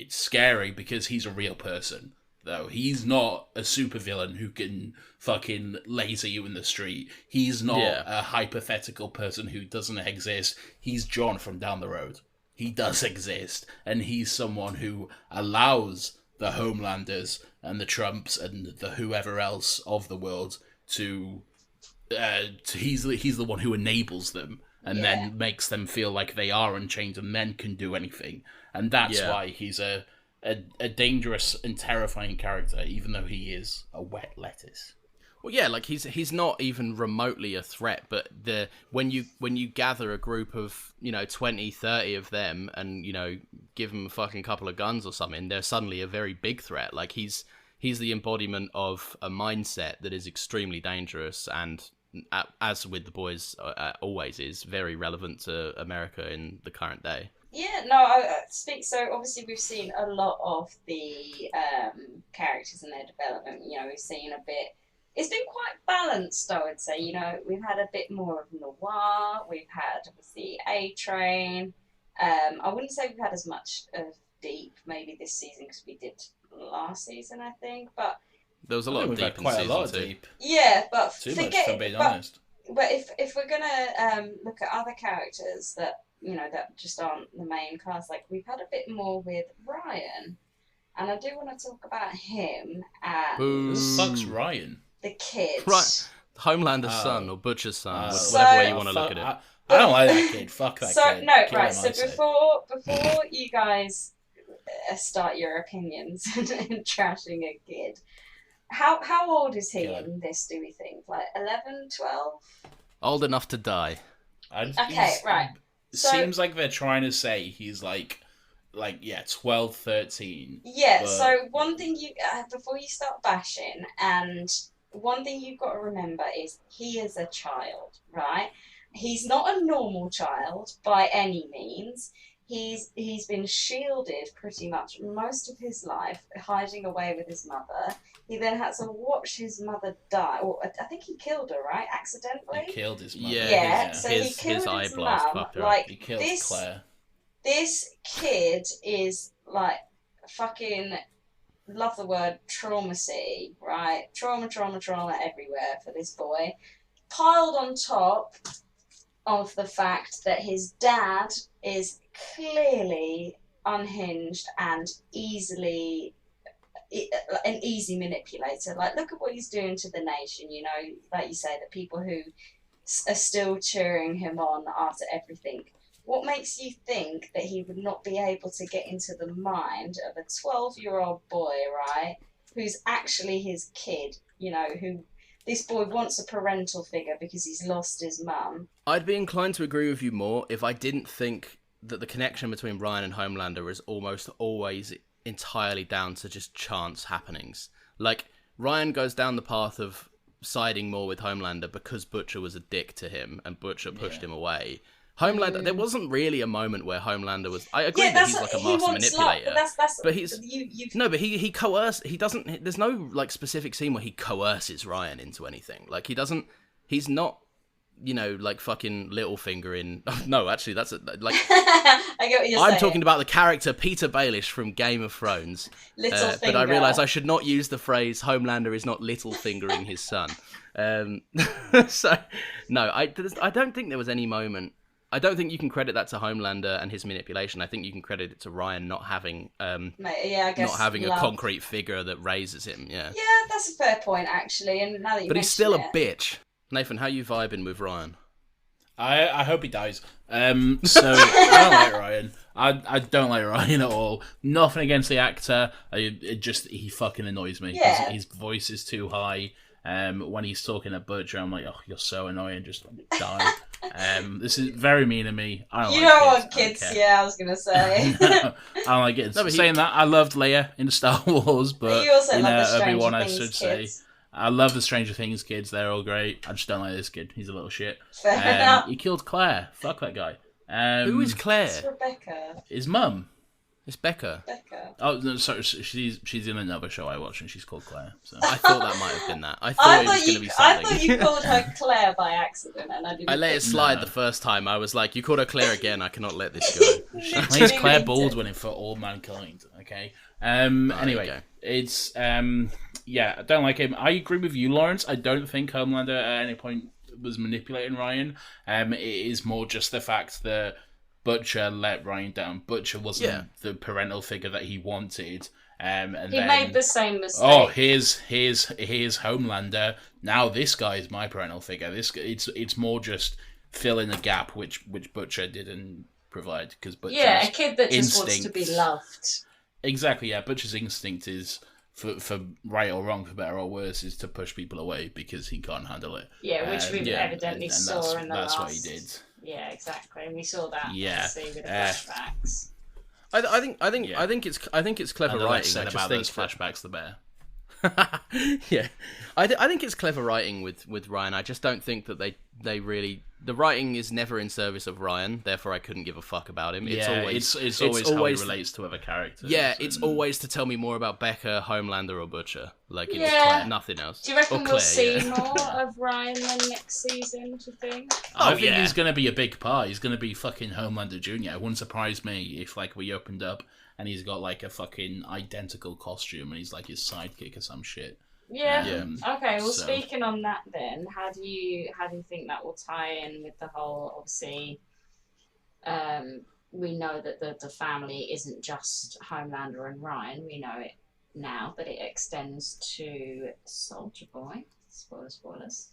scary because he's a real person. Though he's not a supervillain who can fucking laser you in the street. He's not a hypothetical person who doesn't exist. He's John from down the road. He does exist, and he's someone who allows the Homelanders and the Trumps and the whoever else of the world to he's the one who enables them and then makes them feel like they are unchained and then can do anything. And that's why he's a dangerous and terrifying character, even though he is a wet lettuce. Well, yeah, like he's not even remotely a threat, but when you gather a group of 20, 30 of them and give them a fucking couple of guns or something, they're suddenly a very big threat. Like he's the embodiment of a mindset that is extremely dangerous and, as with the boys, always is very relevant to America in the current day. Yeah, no, I speak. So obviously we've seen a lot of the characters and their development. We've seen a bit. It's been quite balanced, I would say. We've had a bit more of noir. We've had obviously A-Train. I wouldn't say we've had as much of Deep maybe this season because we did last season, I think. But there was a lot of Deep in season 2. Yeah, but too much, if I'm being honest. But if we're gonna look at other characters that that just aren't the main cast, like we've had a bit more with Ryan, and I do want to talk about him and Who the fuck's Ryan? The kid. Right, Homelander's son or Butcher's son, So- whatever way you want to look at it. I don't like that kid. Fuck that kid. No, Kill right. him, So I'd say. before you guys start your opinions and trashing a kid, how old is he in this? Do we think like 11, 12? Old enough to die. Okay, right. So, seems like they're trying to say he's like 12, 13. Yeah, but... so one thing before you start bashing, and one thing you've got to remember is he is a child, right? He's not a normal child by any means. He's been shielded pretty much most of his life, hiding away with his mother. He then had to watch his mother die. Or I think he killed her, right? Accidentally? He killed his mother. Yeah, so he his killed eye his blast mum. fucked her Like, He killed Claire. This kid is like fucking, love the word traumacy, right? Trauma everywhere for this boy. Piled on top of the fact that his dad is clearly unhinged and an easy manipulator. Like, look at what he's doing to the nation, like you say, the people who are still cheering him on after everything. What makes you think that he would not be able to get into the mind of a 12-year-old boy, right, who's actually his kid, who this boy wants a parental figure because he's lost his mum? I'd be inclined to agree with you more if I didn't think that the connection between Ryan and Homelander is almost always entirely down to just chance happenings. Like, Ryan goes down the path of siding more with Homelander because Butcher was a dick to him and Butcher pushed him away. Homelander, there wasn't really a moment where Homelander was. I agree that he's like a master manipulator, but he's but he coerces. He doesn't. There's no like specific scene where he coerces Ryan into anything. Like he doesn't. He's not. Like fucking Littlefinger in. No, actually, that's like. I get what you're saying. I'm talking about the character Peter Baelish from Game of Thrones. Littlefinger. But I realise I should not use the phrase Homelander is not Littlefingering his son. So no, I don't think there was any moment. I don't think you can credit that to Homelander and his manipulation. I think you can credit it to Ryan not having I guess not having a concrete figure that raises him. Yeah, that's a fair point actually. And now that you but he's still it, a bitch. Nathan, how you vibing with Ryan? I hope he dies. So I don't like Ryan. I don't like Ryan at all. Nothing against the actor. He fucking annoys me. Yeah. His voice is too high. When he's talking to Butcher, I'm like, oh, you're so annoying. Just die. This is very mean of me. I don't You like don't kids. want kids, yeah, I was gonna say. I don't like kids. No, but Saying that, I loved Leia in Star Wars, but you also in love the Stranger Obi-Wan, I Things should kids. say, I love the Stranger Things kids. They're all great. I just don't like this kid. He's a little shit. Fair enough. He killed Claire. Fuck that guy. Who is It's Claire? Rebecca. His mum? It's Becca. Becca. Oh no, sorry. She's in another show I watch, and she's called Claire. So. I thought that might have been that. I thought it was going to be I something. thought you called her Claire by accident, and I didn't. I let it think- slide No. the first time. I was like, you called her Claire again. I cannot let this go. She Literally plays Claire meant it. Baldwin in For All Mankind. Okay. there you Anyway, go. it's yeah, I don't like him. I agree with you, Lawrence. I don't think Homelander at any point was manipulating Ryan. It is more just the fact that Butcher let Ryan down. Butcher wasn't the parental figure that he wanted. And He then, made the same mistake. oh, here's Homelander. Now this guy is my parental figure. It's more just filling a gap which Butcher didn't provide because Butcher's yeah, a kid that just wants to be instincts- loved. Exactly, yeah. Butcher's instinct is, for right or wrong, for better or worse, is to push people away because he can't handle it. Yeah, which we yeah, evidently and saw in the that's last. what he did. Yeah, exactly. And we saw that. Yeah. See with the flashbacks. I think Yeah. I think it's clever And the less writing. said I just about think those flashbacks, the better. yeah, I think it's clever writing with Ryan. I just don't think that they really the writing is never in service of Ryan. Therefore, I couldn't give a fuck about him. It's always how he relates to other characters. Yeah, it's and- always to tell me more about Becca, Homelander, or Butcher. Like it's Yeah. nothing else. Do you reckon Or we'll Claire, see yeah. more of Ryan then next season? Do you think? I Oh, think yeah. he's going to be a big part. He's going to be fucking Homelander Jr. It wouldn't surprise me if, like, we opened up and he's got, like, a fucking identical costume and he's, like, his sidekick or some shit. Yeah. Yeah. Okay. Well, So- speaking on that, then, how do you think that will tie in with the whole? Obviously, we know that the family isn't just Homelander and Ryan. We know it now, but it extends to Soldier Boy. Spoilers.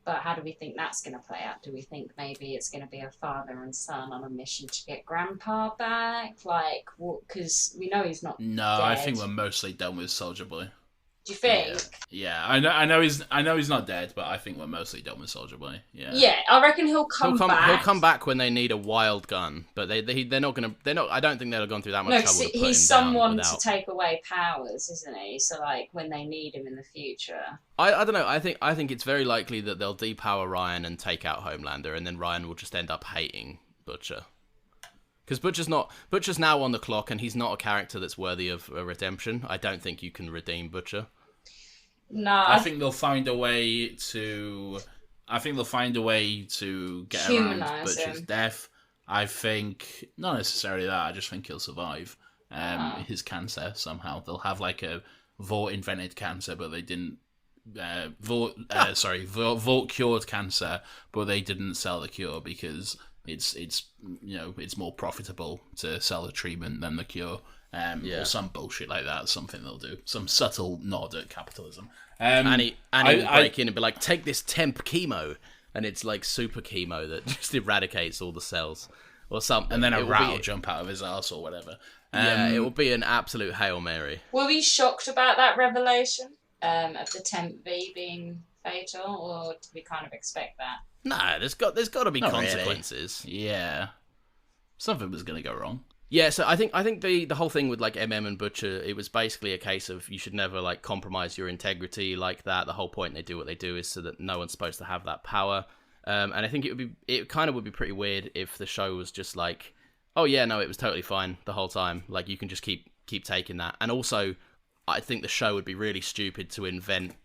But how do we think that's going to play out? Do we think maybe it's going to be a father and son on a mission to get Grandpa back? Like, because we know he's not. No, I Dead. think we're mostly done with Soldier Boy. Do you think? Yeah, I know he's not dead, but I think we're mostly done with Soldier Boy. Yeah. Yeah, I reckon he'll come back. He'll come back when they need a wild gun, but they're not gonna. They're not. I don't think they've gone through that much No, trouble 'cause to put he's him down someone without. to take away powers, isn't he? So, like, when they need him in the future. I don't know. I think it's very likely that they'll depower Ryan and take out Homelander, and then Ryan will just end up hating Butcher. Because Butcher's now on the clock, and he's not a character that's worthy of a redemption. I don't think you can redeem Butcher. No, I think they'll find a way to. get around Humanise Butcher's him. death. I think not necessarily that. I just think he'll survive his cancer somehow. They'll have like a Vought invented cancer, but they didn't. Vought cured cancer, but they didn't sell the cure because it's more profitable to sell the treatment than the cure. Or some bullshit like that. Something they'll do. Some subtle nod at capitalism. And he will break in and be like, "Take this temp chemo," and it's like super chemo that just eradicates all the cells or something. and then a It will rat will be- jump out of his ass or whatever. Yeah, it will be an absolute Hail Mary. were we shocked about that revelation of the Temp V being fatal, or did we kind of expect that? Nah, there's got to be Not really. consequences. Yeah, something was gonna go wrong. Yeah, so I think the whole thing with like and Butcher, it was basically a case of you should never like compromise your integrity like that. The whole point they do what they do is so that no one's supposed to have that power. And I think it kind of would be pretty weird if the show was just like, oh yeah, no, it was totally fine the whole time. Like you can just keep taking that. And also, I think the show would be really stupid to invent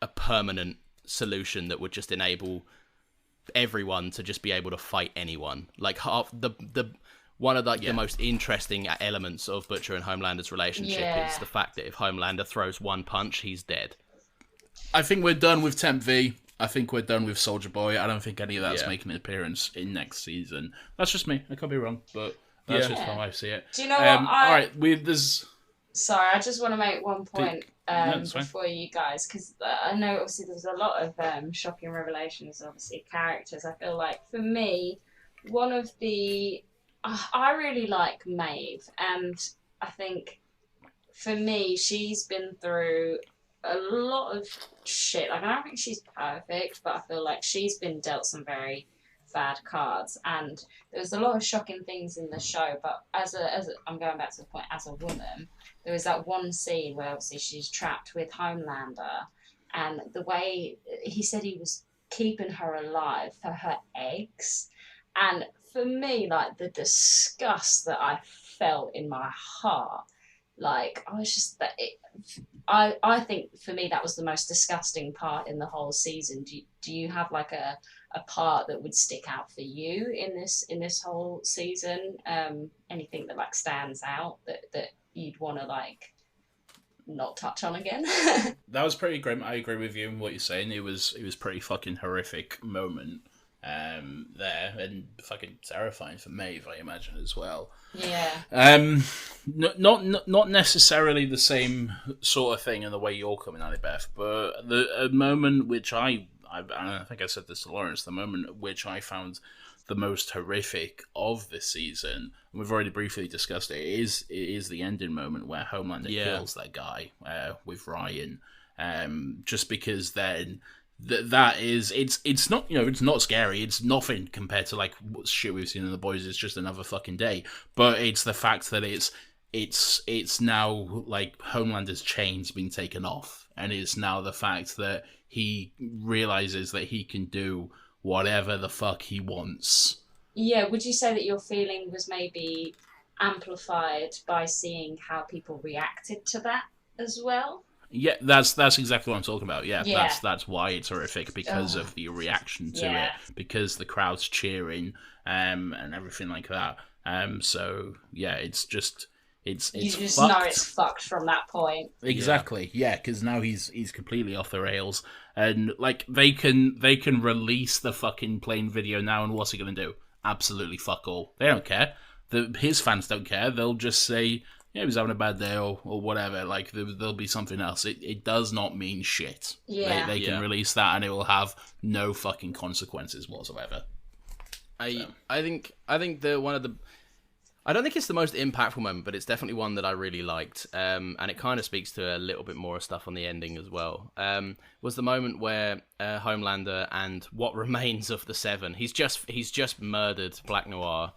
a permanent solution that would just enable everyone to just be able to fight anyone. Like half the one of the most interesting elements of Butcher and Homelander's relationship Yeah. is the fact that if Homelander throws one punch, he's dead. I think we're done with Temp V. I think we're done with Soldier Boy. I don't think any of that's Yeah. making an appearance in next season. That's just me. I could be wrong, but that's Yeah. just how I see it. Do you know what All right, there's. Sorry, I just want to make one point that's fine. before you guys, because I know obviously there's a lot of shocking revelations, obviously characters. I feel like for me, one of the I really like Maeve, and I think for me, she's been through a lot of shit. Like, I don't think she's perfect, but I feel like she's been dealt some very bad cards, and there's a lot of shocking things in the show. But I'm going back to the point, as a woman, there was that one scene where obviously she's trapped with Homelander, and the way he said he was keeping her alive for her eggs, and for me, like, the disgust that I felt in my heart, like, I was just that it, I think for me that was the most disgusting part in the whole season. Do you have like a part that would stick out for you in this whole season? Anything that like stands out that you'd want to like not touch on again? That was pretty grim. I agree with you in what you're saying. It was pretty fucking horrific moment there, and fucking terrifying for Maeve, I imagine, as well. Yeah. Not necessarily the same sort of thing in the way you're coming at it, Beth, but a moment which I think I said this to Lawrence, the moment which I found the most horrific of this season, and we've already briefly discussed it, is the ending moment where Homelander kills that guy with Ryan, just because then that is it's not, it's not scary, it's nothing compared to like shit we've seen in The Boys. It's just another fucking day, but it's the fact that it's now like Homelander's chains being taken off, and it's now the fact that he realizes that he can do whatever the fuck he wants. Yeah, would you say that your feeling was maybe amplified by seeing how people reacted to that as well? Yeah, that's exactly what I'm talking about. Yeah. That's why it's horrific, because of the reaction to it, because the crowd's cheering, and everything like that. So yeah, it's just it's you just fucked. know it's fucked from that point. Exactly. Yeah, because now he's completely off the rails, and like they can release the fucking plane video now, and what's he gonna do? Absolutely fuck all. They don't care. His fans don't care. They'll just say, yeah, he was having a bad day or whatever. Like, there'll be something else. It does not mean shit. Yeah. They can release that and it will have no fucking consequences whatsoever. I think one of the... I don't think it's the most impactful moment, but it's definitely one that I really liked. And it kind of speaks to a little bit more stuff on the ending as well. Was the moment where Homelander and what remains of the Seven... He's just murdered Black Noir,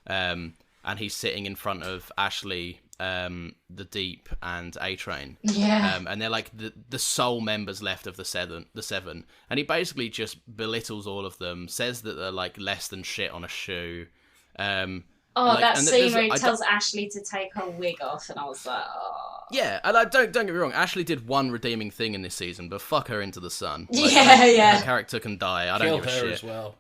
and he's sitting in front of Ashley... the Deep and A-Train. Yeah. And they're like the sole members left of the seven. And he basically just belittles all of them, says that they're like less than shit on a shoe. That scene where he tells Ashley to take her wig off, and I was like, oh. Yeah, and don't get me wrong, Ashley did one redeeming thing in this season, but fuck her into the sun. Like, yeah. Her character can die. I don't give a shit. As well.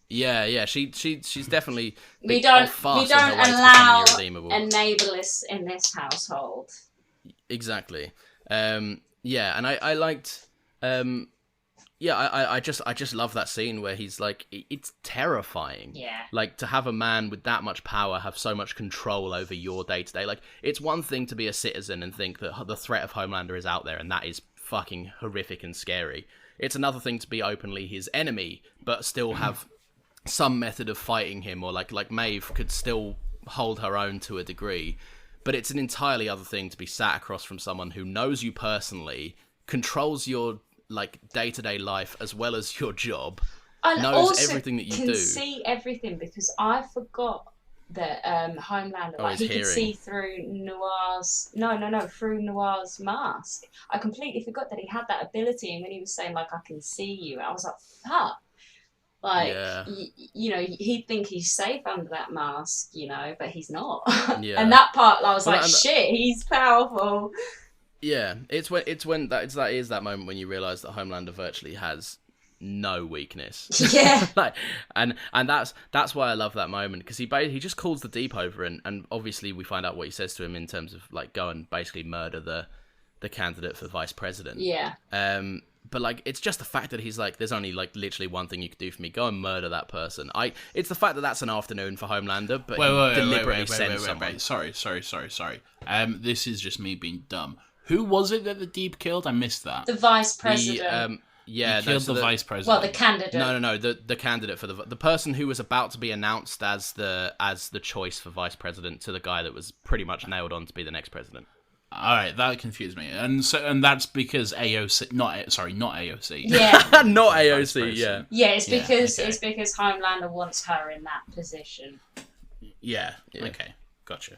Yeah, she's definitely we don't allow enablers in this household. Exactly. And I liked. I just love that scene where he's like, it's terrifying. Yeah. Like, to have a man with that much power have so much control over your day to day. Like, it's one thing to be a citizen and think that the threat of Homelander is out there, and that is fucking horrific and scary. It's another thing to be openly his enemy, but still have some method of fighting him, or like Maeve could still hold her own to a degree. But it's an entirely other thing to be sat across from someone who knows you personally, controls your like day-to-day life as well as your job, and knows also everything that you can do. See everything, because I forgot that Homelander, he could see through Noir's through Noir's mask. I completely forgot that he had that ability, and when he was saying like, I can see you, I was like, fuck. Like, he'd think he's safe under that mask, but he's not. Yeah. And that part, I was shit, he's powerful. Yeah, that moment when you realise that Homelander virtually has no weakness. Yeah. and that's why I love that moment, because he just calls the Deep over, and obviously we find out what he says to him in terms of like, go and basically murder the candidate for vice president. Yeah. But like, it's just the fact that he's like, there's only like literally one thing you could do for me: go and murder that person. It's the fact that that's an afternoon for Homelander, but he deliberately sends someone. Sorry. This is just me being dumb. Who was it that the Deep killed? I missed that. The vice president. Yeah, He killed so the vice Well, president. the candidate. No. The candidate for the person who was about to be announced as the choice for vice president to the guy that was pretty much nailed on to be the next president. All right, that confused me, and that's because AOC, not AOC. Yeah. Not Vice AOC. Yeah. president. Yeah, it's Yeah, because okay. it's because Homelander wants her in that position. Yeah. Okay. Gotcha.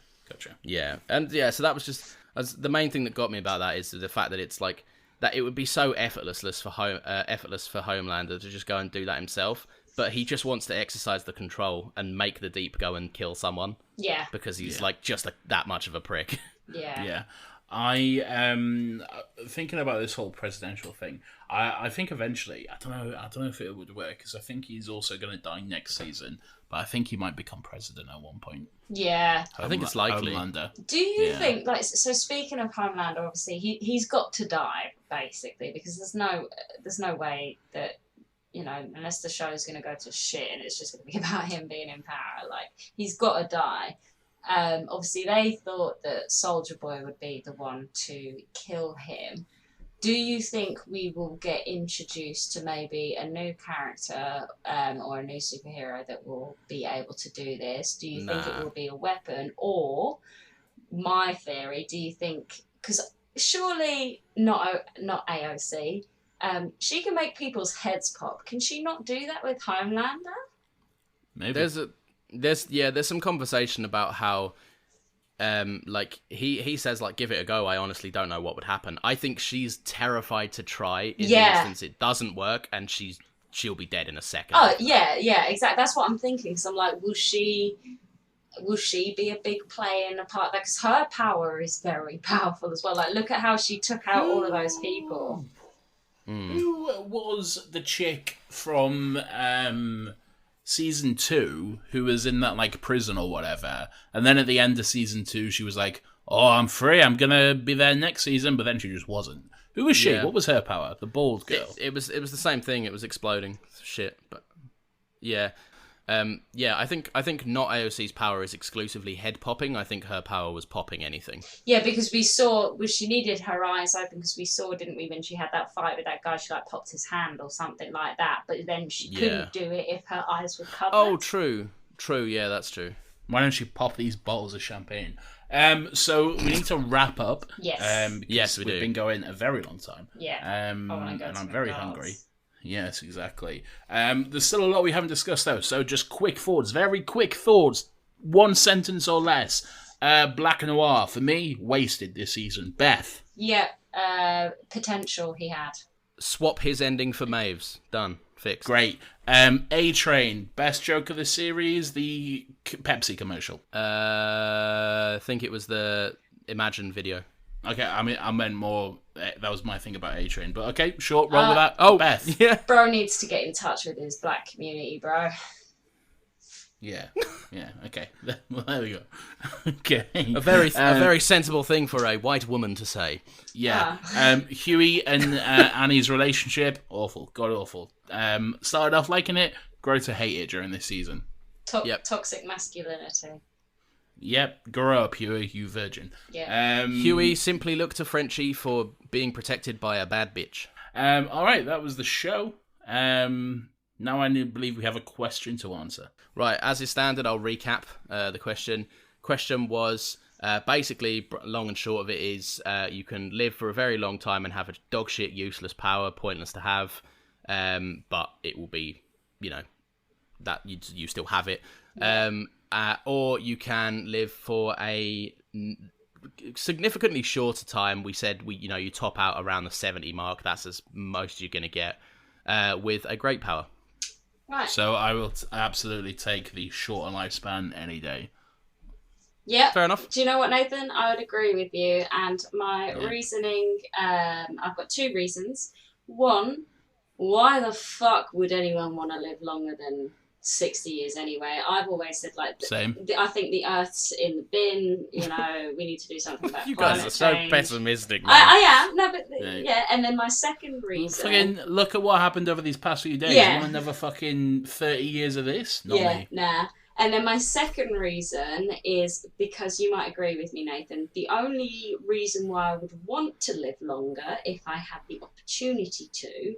Yeah, and yeah, so that was just the main thing that got me about that is the fact that it's like that it would be so effortless for Homelander to just go and do that himself, but he just wants to exercise the control and make the Deep go and kill someone Yeah. because he's like just that much of a prick. Yeah. Yeah. I thinking about this whole presidential thing. I think eventually, I don't know if it would work because I think he's also going to die next season, but I think he might become president at one point. Yeah. I think it's likely. Homelander. Do you Yeah. think, like, so speaking of Homelander, obviously he's got to die basically because there's no way that, you know, unless the show's going to go to shit and it's just going to be about him being in power, like he's got to die. Obviously they thought that Soldier Boy would be the one to kill him. Do you think we will get introduced to maybe a new character or a new superhero that will be able to do this? Do you think it Nah. will be a weapon? Or, my theory, do you think... Because surely not AOC, she can make people's heads pop. Can she not do that with Homelander? Maybe. There's some conversation about how like he says like give it a go. I honestly don't know what would happen. I think she's terrified to try in the instance it doesn't work and she'll be dead in a second. Oh, yeah, exactly. That's what I'm thinking. Because I'm like, will she be a big player in a part? Because her power is very powerful as well. Like, look at how she took out all of those people. Who was the chick from season 2 who was in that like prison or whatever, and then at the end of season 2 she was like, "Oh, I'm free. I'm gonna be there next season," but then she just wasn't. Who was she? Yeah. What was her power? The bald girl. It was the same thing. It was exploding shit, but yeah. I think not AOC's power is exclusively head popping. I think her power was popping anything. Yeah, because we saw, she needed her eyes open because we saw, didn't we, when she had that fight with that guy, she like popped his hand or something like that. But then she couldn't do it if her eyes were covered. Oh, true. Yeah, that's true. Why don't you pop these bottles of champagne? So we need to wrap up. Yes. Because Yes, we we've do. been going a very long time. Yeah. And wanna go to I'm very McDonald's. hungry. Yes, exactly. There's still a lot we haven't discussed though, so just quick thoughts, very quick thoughts, one sentence or less. Black Noir, for me, wasted this season. Beth. Yeah, potential he had. Swap his ending for Maeve's. Done. Fixed. Great. A-Train, best joke of the series, the Pepsi commercial. I think it was the Imagine video. Okay, I mean, I meant more, that was my thing about A-Train, but okay, sure, roll with that. Oh, Beth. Yeah. Bro needs to get in touch with his black community, bro. Yeah, okay. Well, there we go. Okay. A very sensible thing for a white woman to say. Yeah. Huey and Annie's relationship, awful. God awful. Started off liking it, grow to hate it during this season. Yep. Toxic masculinity. Yep, grow up, Huey, you virgin. Yeah. Huey simply looked to Frenchie for being protected by a bad bitch. Alright, that was the show. Now I believe we have a question to answer. Right, as is standard, I'll recap the question. Question was, basically, long and short of it is, you can live for a very long time and have a dog shit useless power, pointless to have, but it will be, that you still have it. Or you can live for a significantly shorter time. We said you top out around the 70 mark. That's as most you're going to get with a great power. Right. So I will absolutely take the shorter lifespan any day. Yeah. Fair enough. Do you know what, Nathan? I would agree with you. And my reasoning, I've got two reasons. One, why the fuck would anyone want to live longer than 60 years anyway? I've always said, Same. I think the Earth's in the bin, we need to do something about You climate guys are so change. pessimistic, man. I am. No, but Yeah. and then my second reason... Fucking look at what happened over these past few days. Yeah. You want another fucking 30 years of this? Not me. Nah. And then my second reason is because you might agree with me, Nathan. The only reason why I would want to live longer if I had the opportunity to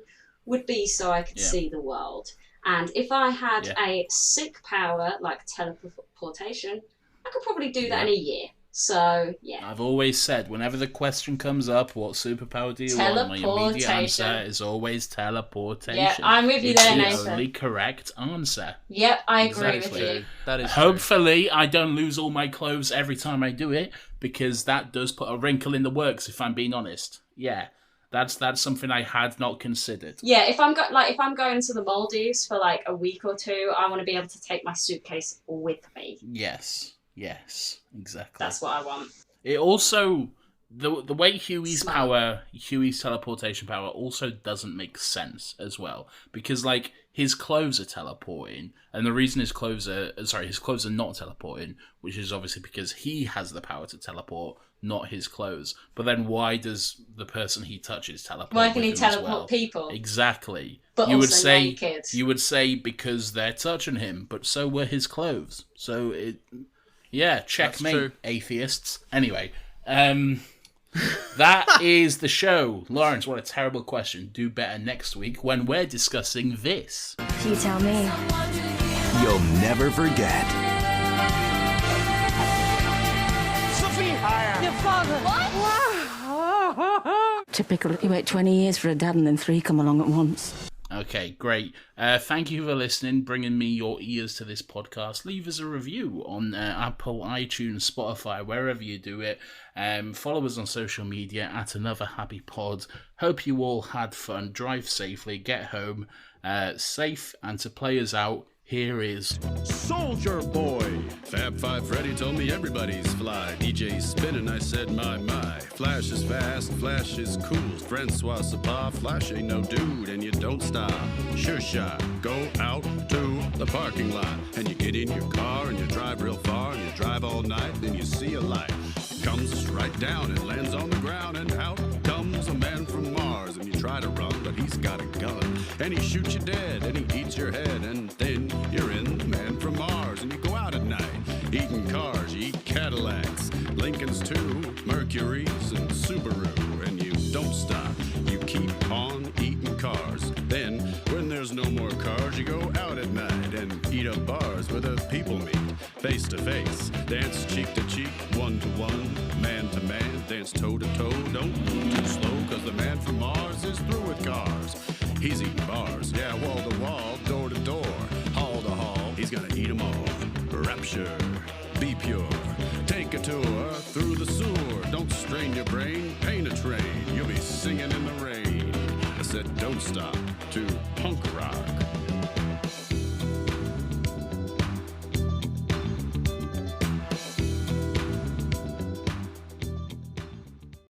would be so I could see the world. And if I had a sick power like teleportation, I could probably do that in a year. So, yeah. I've always said, whenever the question comes up, what superpower do you want? My immediate answer is always teleportation. Yeah, I'm with you there, Nathan. It's the only correct answer. Yep, I agree with you. That is Hopefully, I don't lose all my clothes every time I do it, because that does put a wrinkle in the works, if I'm being honest. Yeah. That's something I had not considered. Yeah, if I'm going to the Maldives for like a week or two, I want to be able to take my suitcase with me. Yes, exactly. That's what I want. It also the way Huey's teleportation power also doesn't make sense as well, because like his clothes are teleporting, and the reason his clothes are not teleporting, which is obviously because he has the power to teleport, not his clothes. But then why does the person he touches teleport? Why can he teleport people? Exactly. But you naked. You would say because they're touching him, but so were his clothes. So checkmate, atheists. Anyway, that is the show. Lawrence, what a terrible question. Do better next week when we're discussing this. You tell me. You'll never forget. Your father. What? Typical. You wait 20 years for a dad and then 3 come along at once. Okay, great. Thank you for listening, bringing me your ears to this podcast. Leave us a review on Apple, iTunes, Spotify, wherever you do it. Follow us on social media at Another Happy Pod. Hope you all had fun. Drive safely. Get home safe. And to play us out, here is Soldier Boy. Fab Five Freddy told me everybody's fly. DJ spinning, I said my. Flash is fast, Flash is cool. Francois Sabah, Flash ain't no dude, and you don't stop. Sure shot, go out to the parking lot, and you get in your car and you drive real far, and you drive all night, then you see a light. It comes right down and lands on the ground, and out comes a man from Mars, and you try to run, but he's got a gun, and he shoots you dead, and he eats your head, and then you're in the Man from Mars, and you go out at night, eating cars, you eat Cadillacs, Lincolns too, Mercuries and Subaru, and you don't stop, you keep on eating cars. Then, when there's no more cars, you go out at night and eat up bars where the people meet, face to face, dance cheek to cheek, one to one, man to man, dance toe to toe, don't move too slow, cause the Man from Mars is through with cars. He's eating bars, yeah, wall to wall, door to door, hall to hall, he's gonna eat them all. Rapture, be pure, take a tour through the sewer, don't strain your brain, paint a train, you'll be singing in the rain. I said don't stop to punk rock.